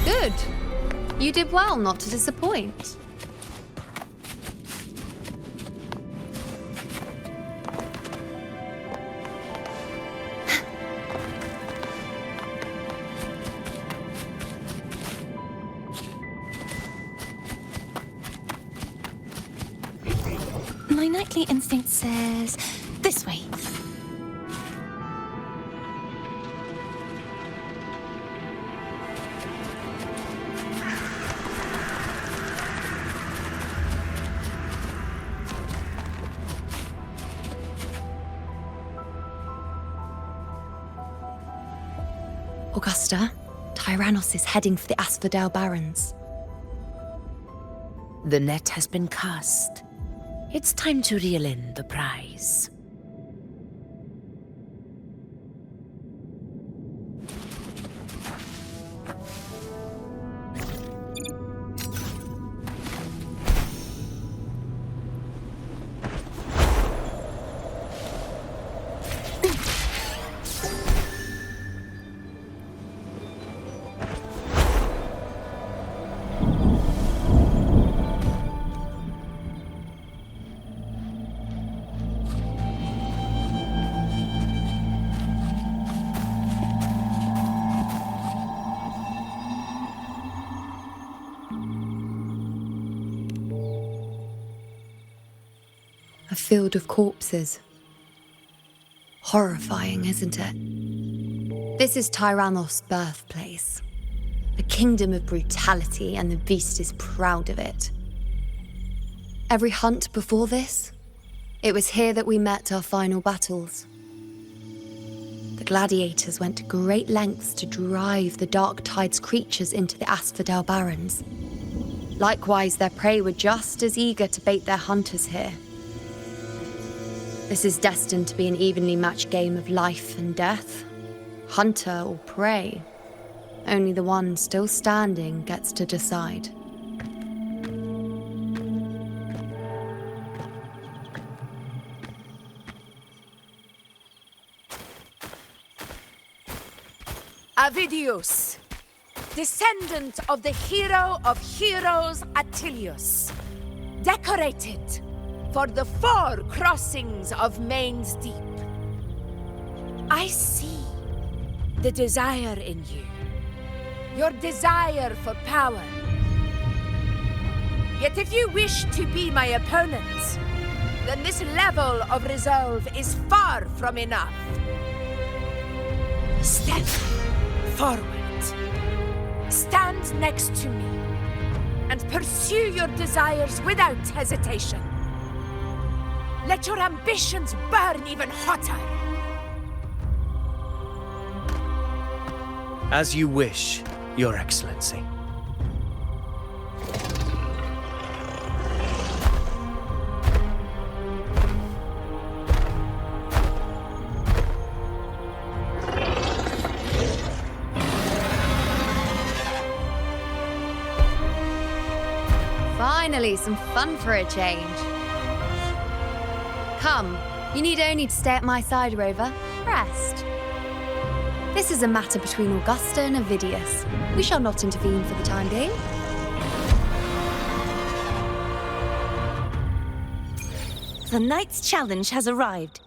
Good. You did well not to disappoint. My nightly instinct says this way. Augusta, Tyrannos is heading for the Asphodel Barrens. The net has been cast. It's time to reel in the prize. field of corpses. Horrifying, isn't it? This is Tyrannos' birthplace. A kingdom of brutality, and the beast is proud of it. Every hunt before this, it was here that we met our final battles. The gladiators went to great lengths to drive the Dark Tide's creatures into the Asphodel Barrens. Likewise, their prey were just as eager to bait their hunters here. This is destined to be an evenly matched game of life and death. Hunter or prey. Only the one still standing gets to decide. Avidius, descendant of the hero of heroes Attilius, decorated for the 4 crossings of Main's Deep. I see the desire in you, your desire for power. Yet if you wish to be my opponent, then this level of resolve is far from enough. Step forward. Stand next to me and pursue your desires without hesitation. Let your ambitions burn even hotter. As you wish, Your Excellency. Finally, some fun for a change. Come, you need only to stay at my side, Rover. Rest. This is a matter between Augusta and Avidius. We shall not intervene for the time being. The knight's challenge has arrived.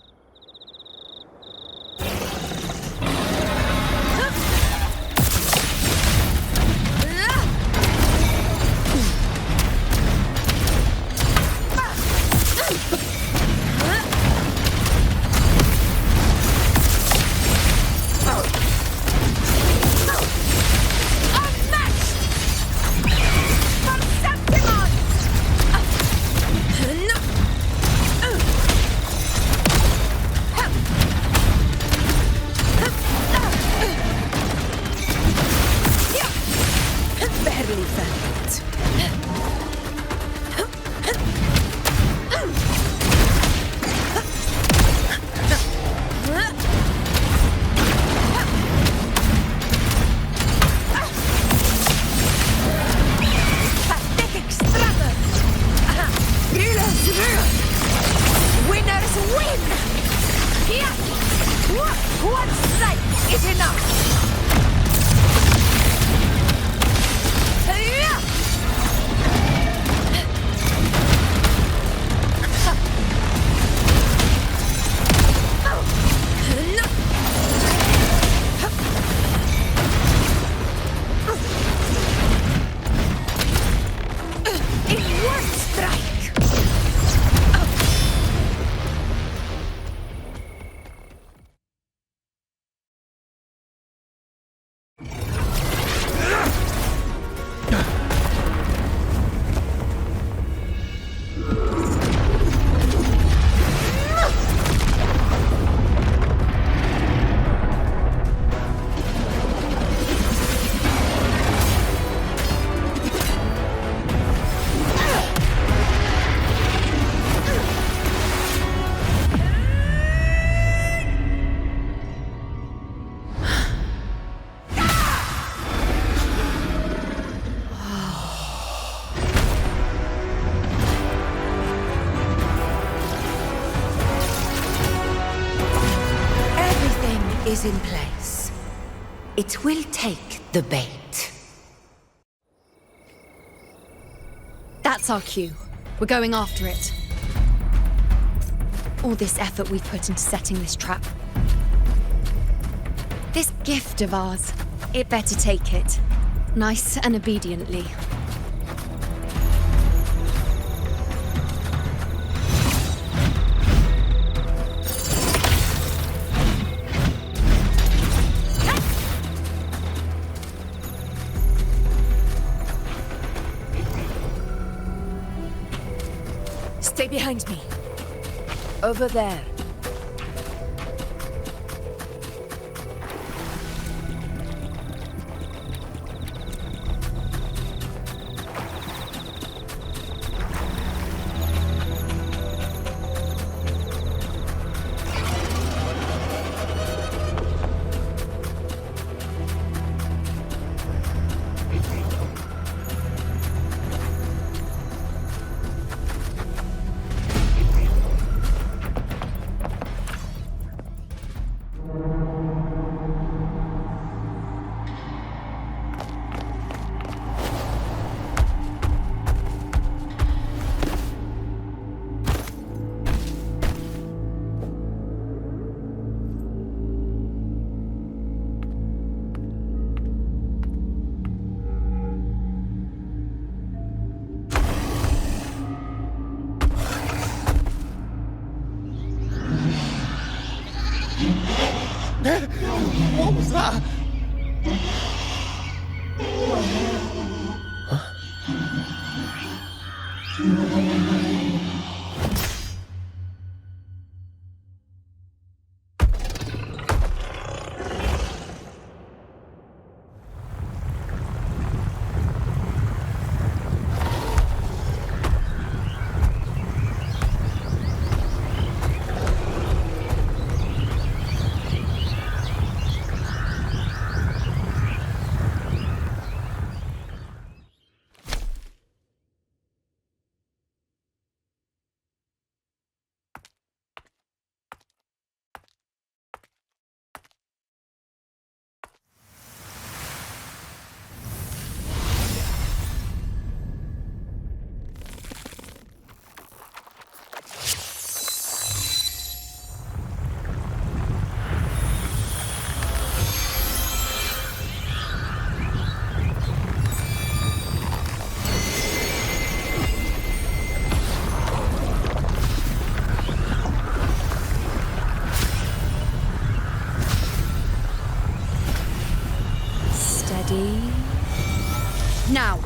Is in place. It will take the bait. That's our cue. We're going after it. All this effort we've put into setting this trap. This gift of ours, it better take it. Nice and obediently. Right behind me. Over there. What was that? Now.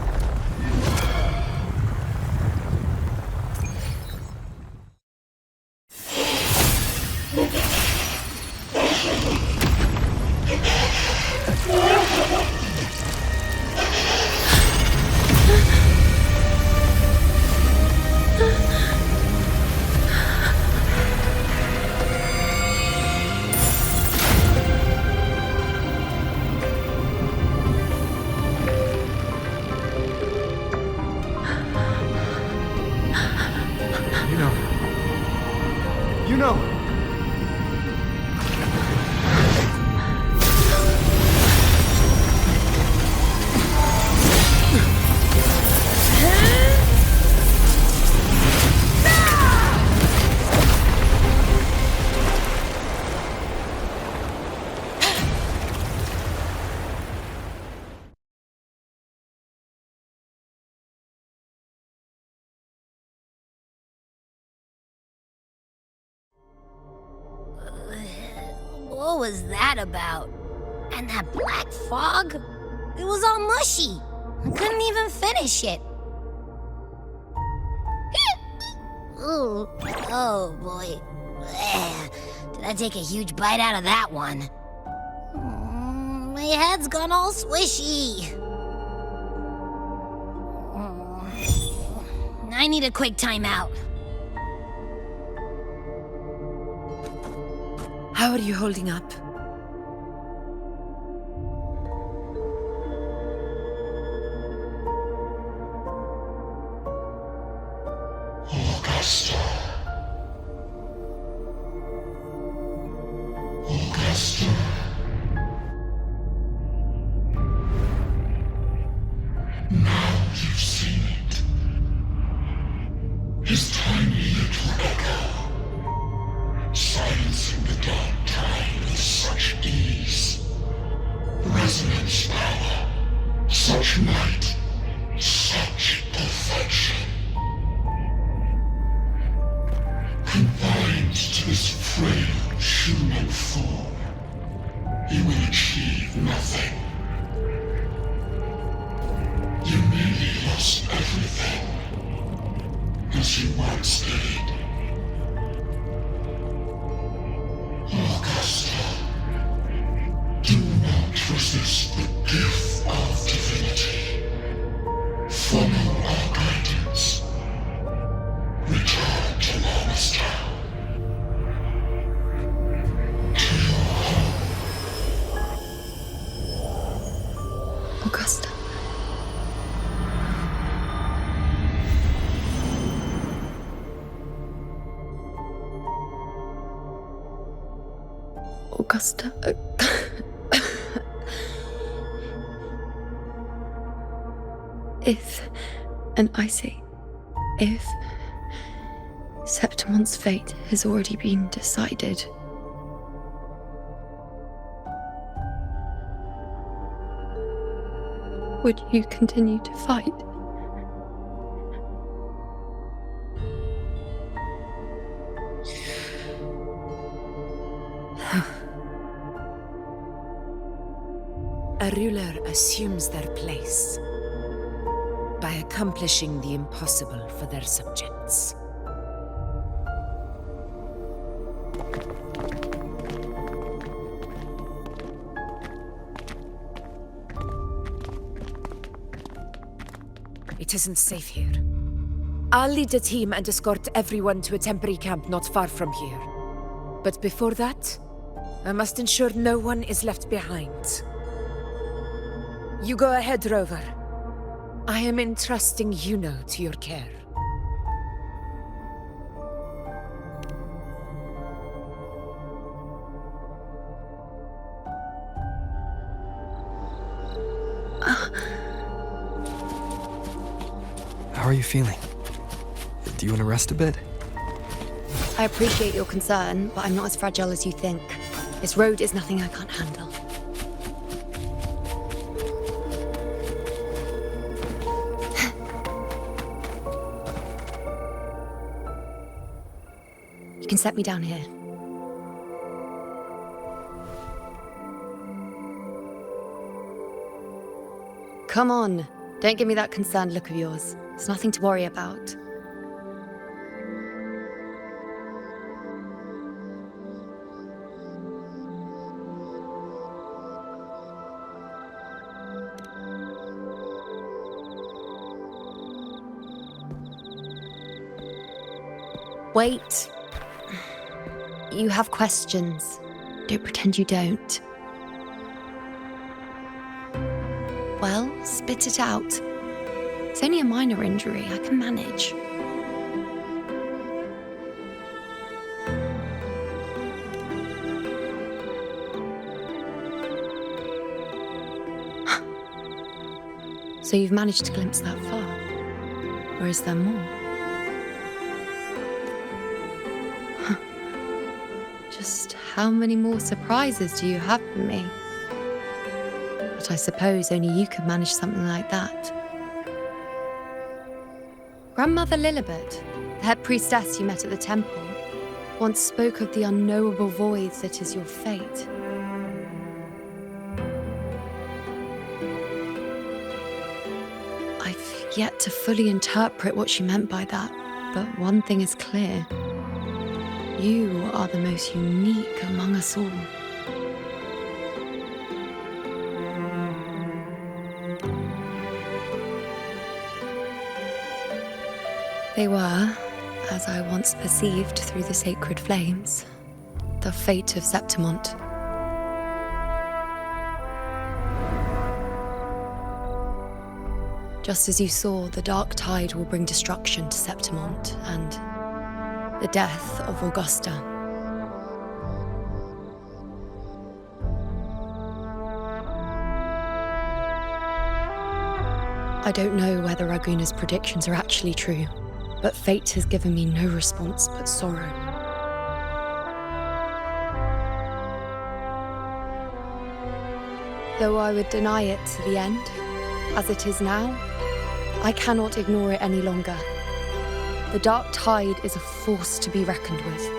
You know. What was that about? And that black fog? It was all mushy. I couldn't even finish it. Ooh, oh boy. Did I take a huge bite out of that one? My head's gone all swishy. I need a quick timeout. How are you holding up? Augusta. Augusta. Now you've seen it. His tiny little echo, silencing the dark tide with such ease. Resonance power, such might, such perfection. Confined to this frail human form, he will achieve nothing. You nearly lost everything, as you once did. Augusta. If, and I say, if Septimon's fate has already been decided, would you continue to fight? A ruler assumes their place by accomplishing the impossible for their subjects. It isn't safe here. I'll lead a team and escort everyone to a temporary camp not far from here. But before that, I must ensure no one is left behind. You go ahead, Rover. I am entrusting Iuno to your care. How are you feeling? Do you want to rest a bit? I appreciate your concern, but I'm not as fragile as you think. This road is nothing I can't handle. You can set me down here. Come on. Don't give me that concerned look of yours. It's nothing to worry about. Wait. You have questions. Don't pretend you don't. Well, spit it out. It's only a minor injury. I can manage. So you've managed to glimpse that far? Or is there more? Just how many more surprises do you have for me? But I suppose only you could manage something like that. Grandmother Lilibet, the head priestess you met at the temple, once spoke of the unknowable void that is your fate. I've yet to fully interpret what she meant by that, but one thing is clear. You are the most unique among us all. They were, as I once perceived through the sacred flames, the fate of Septimont. Just as you saw, the dark tide will bring destruction to Septimont and the death of Augusta. I don't know whether Raguna's predictions are actually true, but fate has given me no response but sorrow. Though I would deny it to the end, as it is now, I cannot ignore it any longer. The dark tide is a force to be reckoned with.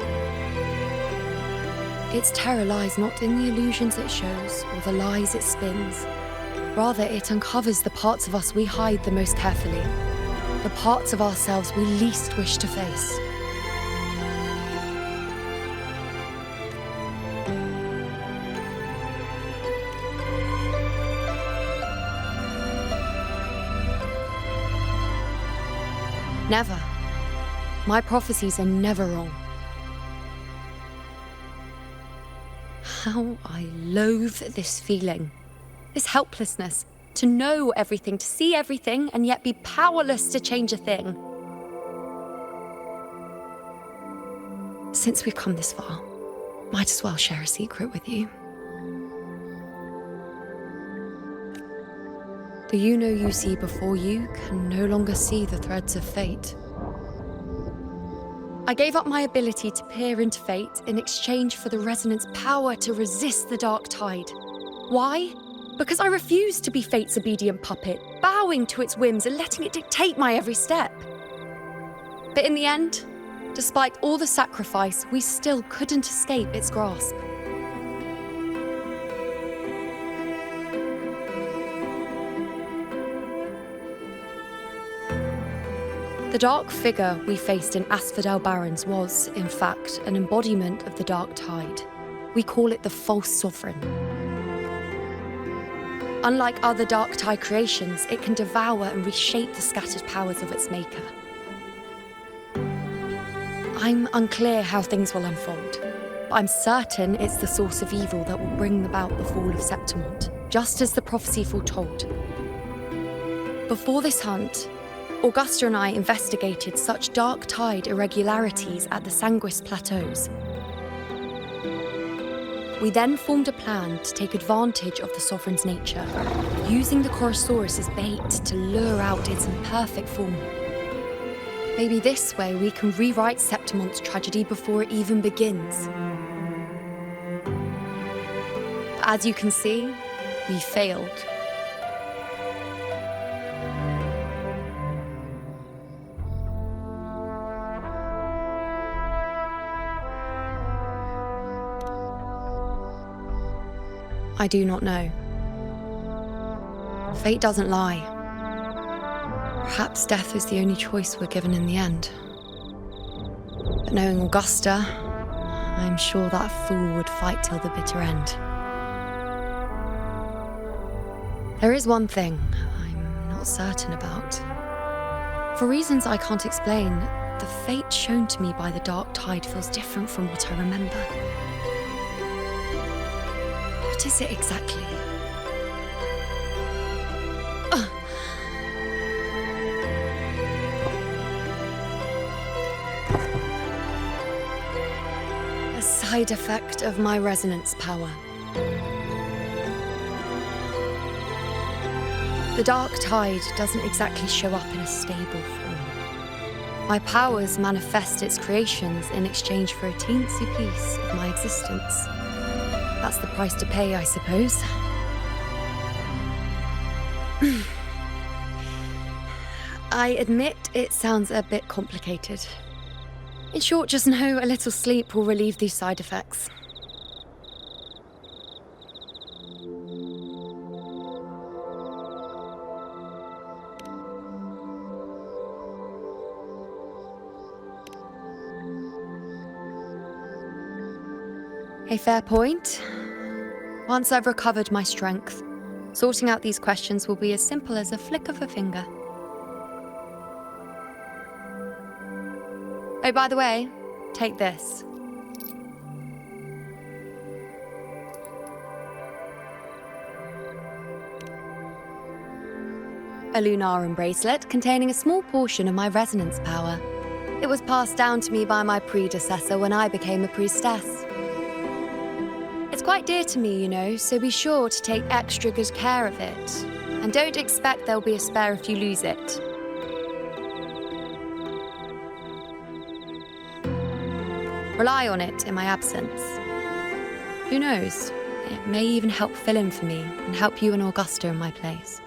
Its terror lies not in the illusions it shows or the lies it spins. Rather, it uncovers the parts of us we hide the most carefully, the parts of ourselves we least wish to face. Never. My prophecies are never wrong. How I loathe this feeling, this helplessness, to know everything, to see everything, and yet be powerless to change a thing. Since we've come this far, Might as well share a secret with you. The iuno you see before you can no longer see the threads of fate. I gave up my ability to peer into fate in exchange for the resonance power to resist the dark tide. Why? Because I refused to be fate's obedient puppet, bowing to its whims and letting it dictate my every step. But in the end, despite all the sacrifice, we still couldn't escape its grasp. The dark figure we faced in Asphodel Barrens was, in fact, an embodiment of the dark tide. We call it the false sovereign. Unlike other dark tide creations, it can devour and reshape the scattered powers of its maker. I'm unclear how things will unfold, but I'm certain it's the source of evil that will bring about the fall of Septimont, just as the prophecy foretold. Before this hunt, Augusta and I investigated such dark tide irregularities at the Sanguis Plateaus. We then formed a plan to take advantage of the Sovereign's nature, using the Chorosaurus as bait to lure out its imperfect form. Maybe this way we can rewrite Septimont's tragedy before it even begins. But as you can see, we failed. I do not know. Fate doesn't lie. Perhaps death is the only choice we're given in the end. But knowing Augusta, I'm sure that fool would fight till the bitter end. There is one thing I'm not certain about. For reasons I can't explain, the fate shown to me by the dark tide feels different from what I remember. What is it exactly? A side effect of my resonance power. The dark tide doesn't exactly show up in a stable form. My powers manifest its creations in exchange for a teensy piece of my existence. That's the price to pay, I suppose. I admit it sounds a bit complicated. In short, just know a little sleep will relieve these side effects. A fair point. Once I've recovered my strength, sorting out these questions will be as simple as a flick of a finger. Oh, by the way, take this. A Lunarum bracelet containing a small portion of my resonance power. It was passed down to me by my predecessor when I became a priestess. It's quite dear to me, you know, so be sure to take extra good care of it. And don't expect there'll be a spare if you lose it. Rely on it in my absence. Who knows? It may even help fill in for me and help you and Augusta in my place.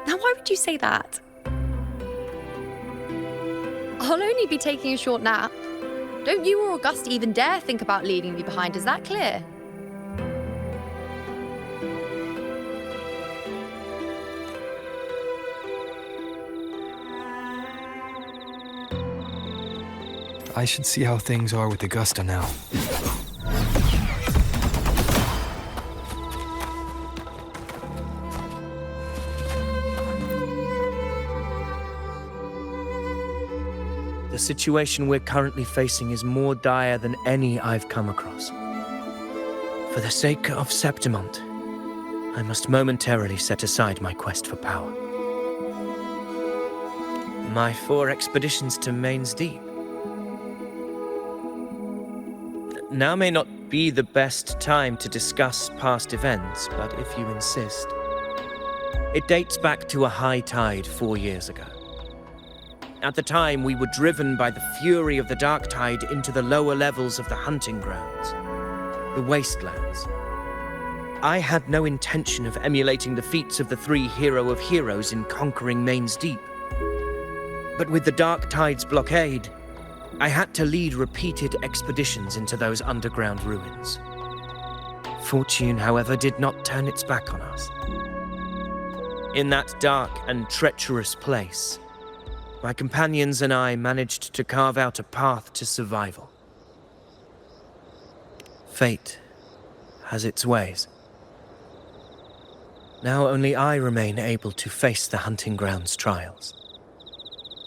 Now, why would you say that? I'll only be taking a short nap. Don't you or Augusta even dare think about leaving me behind, is that clear? I should see how things are with Augusta now. The situation we're currently facing is more dire than any I've come across. For the sake of Septimont, I must momentarily set aside my quest for power. My 4 expeditions to Main's Deep. Now may not be the best time to discuss past events, but if you insist. It dates back to a high tide 4 years ago. At the time, we were driven by the fury of the dark tide into the lower levels of the hunting grounds, the wastelands. I had no intention of emulating the feats of the 3 hero of heroes in conquering Main's Deep. But with the dark tide's blockade, I had to lead repeated expeditions into those underground ruins. Fortune, however, did not turn its back on us. In that dark and treacherous place, my companions and I managed to carve out a path to survival. Fate has its ways. Now only I remain able to face the hunting grounds trials.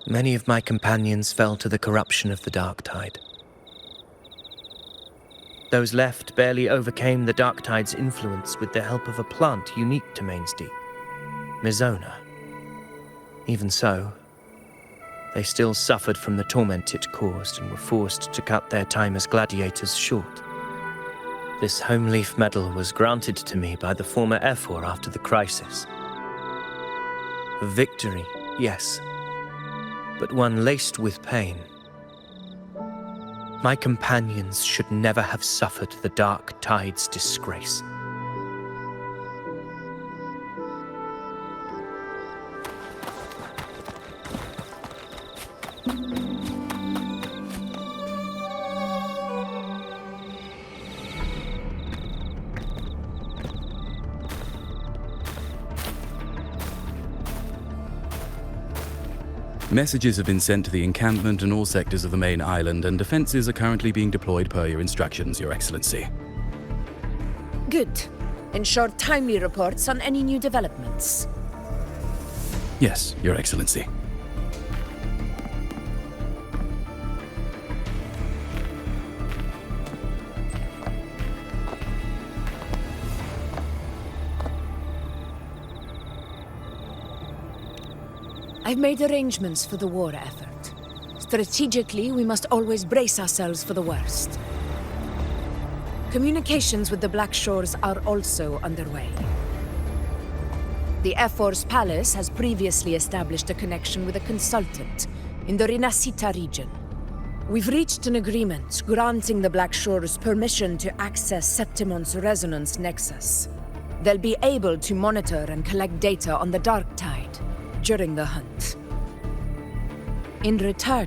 Many of my companions fell to the corruption of the dark tide. Those left barely overcame the dark tide's influence with the help of a plant unique to Main's Deep, Mizona. Even so, they still suffered from the torment it caused and were forced to cut their time as gladiators short. This home leaf medal was granted to me by the former Ephor after the crisis. A victory, yes, but one laced with pain. My companions should never have suffered the dark tide's disgrace. Messages have been sent to the encampment and all sectors of the main island, and defenses are currently being deployed per your instructions, Your Excellency. Good. Ensure timely reports on any new developments. Yes, Your Excellency. I've made arrangements for the war effort. Strategically, we must always brace ourselves for the worst. Communications with the Black Shores are also underway. The Ephor's palace has previously established a connection with a consultant in the Rinascita region. We've reached an agreement granting the Black Shores permission to access Septimon's resonance nexus. They'll be able to monitor and collect data on the Dark Tide during the hunt. In return,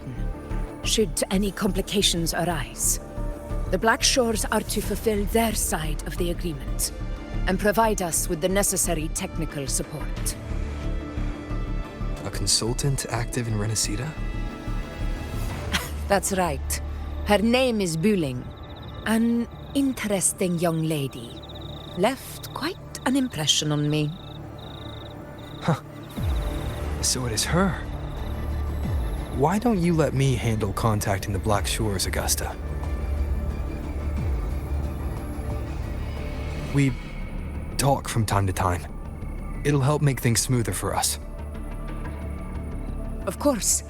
should any complications arise, the Black Shores are to fulfill their side of the agreement and provide us with the necessary technical support. A consultant active in Rinascita? That's right. Her name is Wuthering. An interesting young lady. Left quite an impression on me. Huh. So it is her. Why don't you let me handle contacting the Black Shores, Agusta? We talk from time to time. It'll help make things smoother for us. Of course.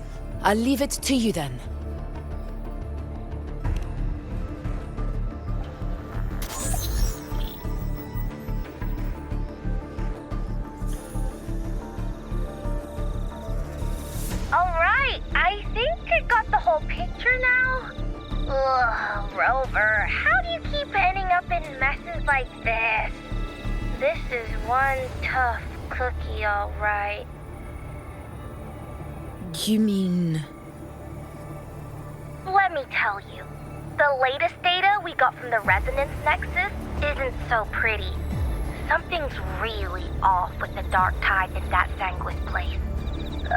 I'll leave it to you then. Rover, how do you keep ending up in messes like this? This is one tough cookie, all right. You mean... Let me tell you. The latest data we got from the resonance nexus isn't so pretty. Something's really off with the dark tide in that Sanguis place.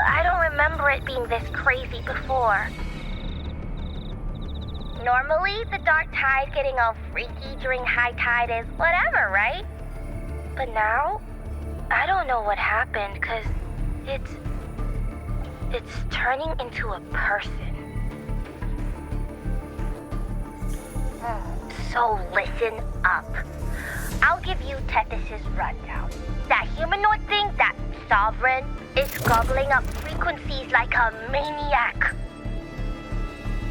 I don't remember it being this crazy before. Normally, the dark tide getting all freaky during high tide is whatever, right? But now, I don't know what happened, because it's turning into a person. So listen up. I'll give you Tethys' rundown. That humanoid thing, that sovereign, It's gobbling up frequencies like a maniac.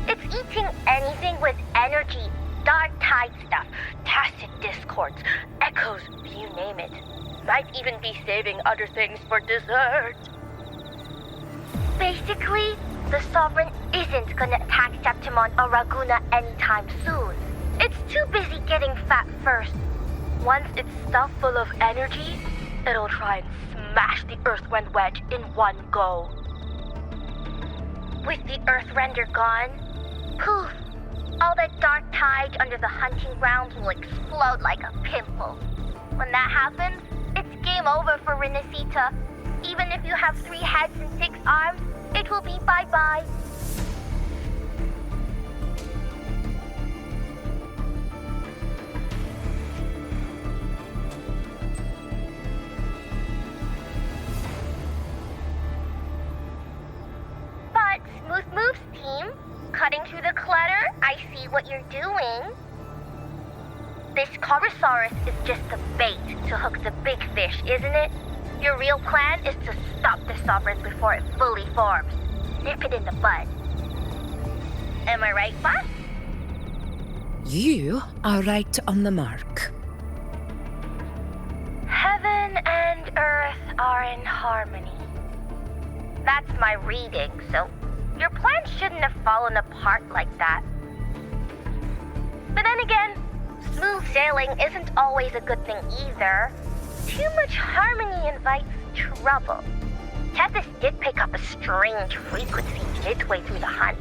It's eating anything with energy, dark tide stuff, tacit discords, echoes, you name it. Might even be saving other things for dessert. Basically, the Sovereign isn't gonna attack Septimon or Raguna anytime soon. It's too busy getting fat first. Once it's stuffed full of energy, it'll try and smash the Earthwind wedge in one go. With the Earthrender gone, poof, all that dark tide under the hunting grounds will explode like a pimple. When that happens, it's game over for Rinascita. Even if you have 3 heads and 6 arms, it will be bye-bye. But Smooth Moves team, cutting through the clutter, I see what you're doing. This Corosaurus is just a bait to hook the big fish, isn't it? Your real plan is to stop the Sovereign before it fully forms. Nip it in the bud. Am I right, boss? You are right on the mark. Heaven and Earth are in harmony. That's my reading, so your plan shouldn't have fallen apart like that. But then again, smooth sailing isn't always a good thing either. Too much harmony invites trouble. Tethys did pick up a strange frequency midway through the hunt.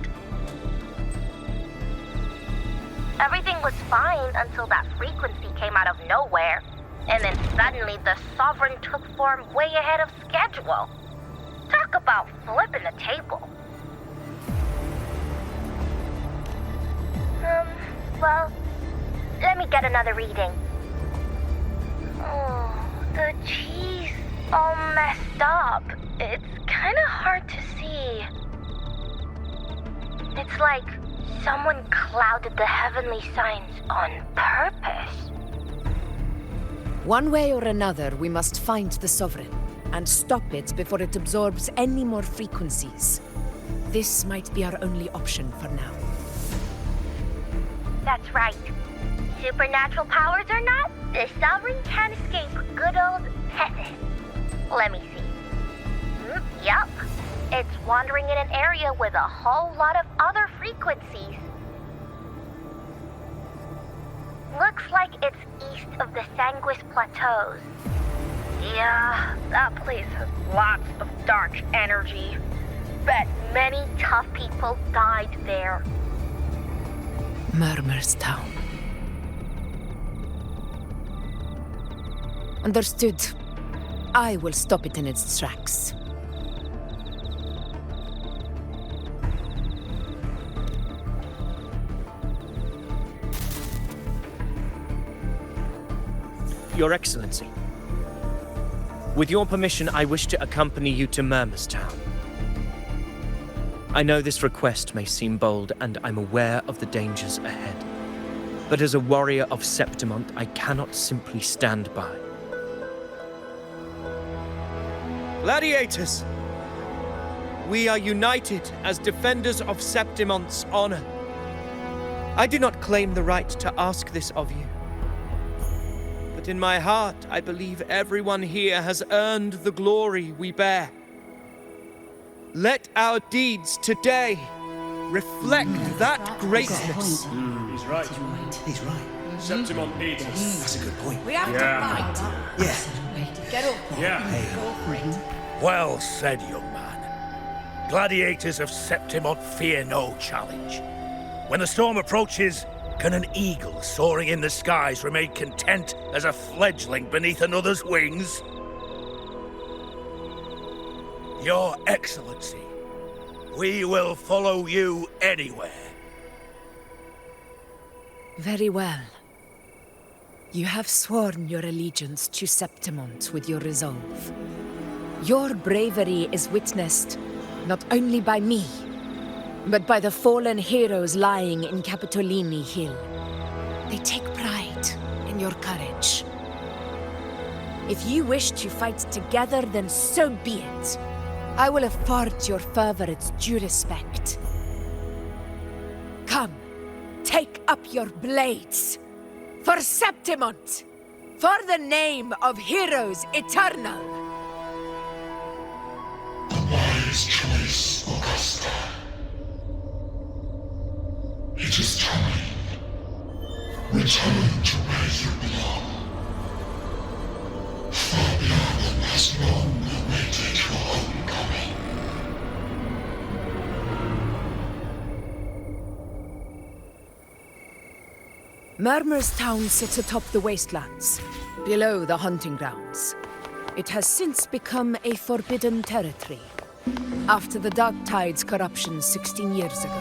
Everything was fine until that frequency came out of nowhere, and then suddenly the Sovereign took form way ahead of schedule. Talk about flipping the table. Well, let me get another reading. Oh, the cheese all messed up. It's kind of hard to see. It's like someone clouded the heavenly signs on purpose. One way or another, we must find the Sovereign and stop it before it absorbs any more frequencies. This might be our only option for now. That's right. Supernatural powers or not, the Sovereign can't escape good old Tethys. Let me see. Yup. It's wandering in an area with a whole lot of other frequencies. Looks like it's east of the Sanguis Plateaus. Yeah, that place has lots of dark energy. Bet many tough people died there. Murmur's Town. Understood. I will stop it in its tracks. Your Excellency, with your permission, I wish to accompany you to Murmur's Town. I know this request may seem bold, and I'm aware of the dangers ahead. But as a warrior of Septimont, I cannot simply stand by. Gladiators! We are united as defenders of Septimont's honor. I do not claim the right to ask this of you. But in my heart, I believe everyone here has earned the glory we bear. Let our deeds today reflect that greatness. He's right. He's right. Septimont needs us. That's a good point. We have to fight. Yeah. Get up. Yeah. Go for it. Well said, young man. Gladiators of Septimont fear no challenge. When the storm approaches, can an eagle soaring in the skies remain content as a fledgling beneath another's wings? Your Excellency, we will follow you anywhere. Very well. You have sworn your allegiance to Septimont with your resolve. Your bravery is witnessed not only by me, but by the fallen heroes lying in Capitolini Hill. They take pride in your courage. If you wish to fight together, then so be it. I will afford your fervor its due respect. Come, take up your blades. For Septimont! For the name of heroes eternal! The wise choice, Augusta. It is time. Return to where you belong. Fabian has long awaited your homecoming. Murmur's town sits atop the wastelands, below the hunting grounds. It has since become a forbidden territory, after the Dark Tide's corruption 16 years ago.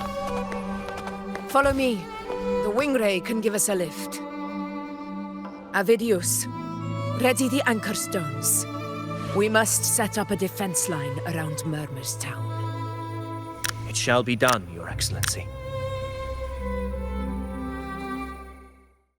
Follow me. The Wingray can give us a lift. Avidius, ready the anchor stones. We must set up a defense line around Murmur's town. It shall be done, Your Excellency.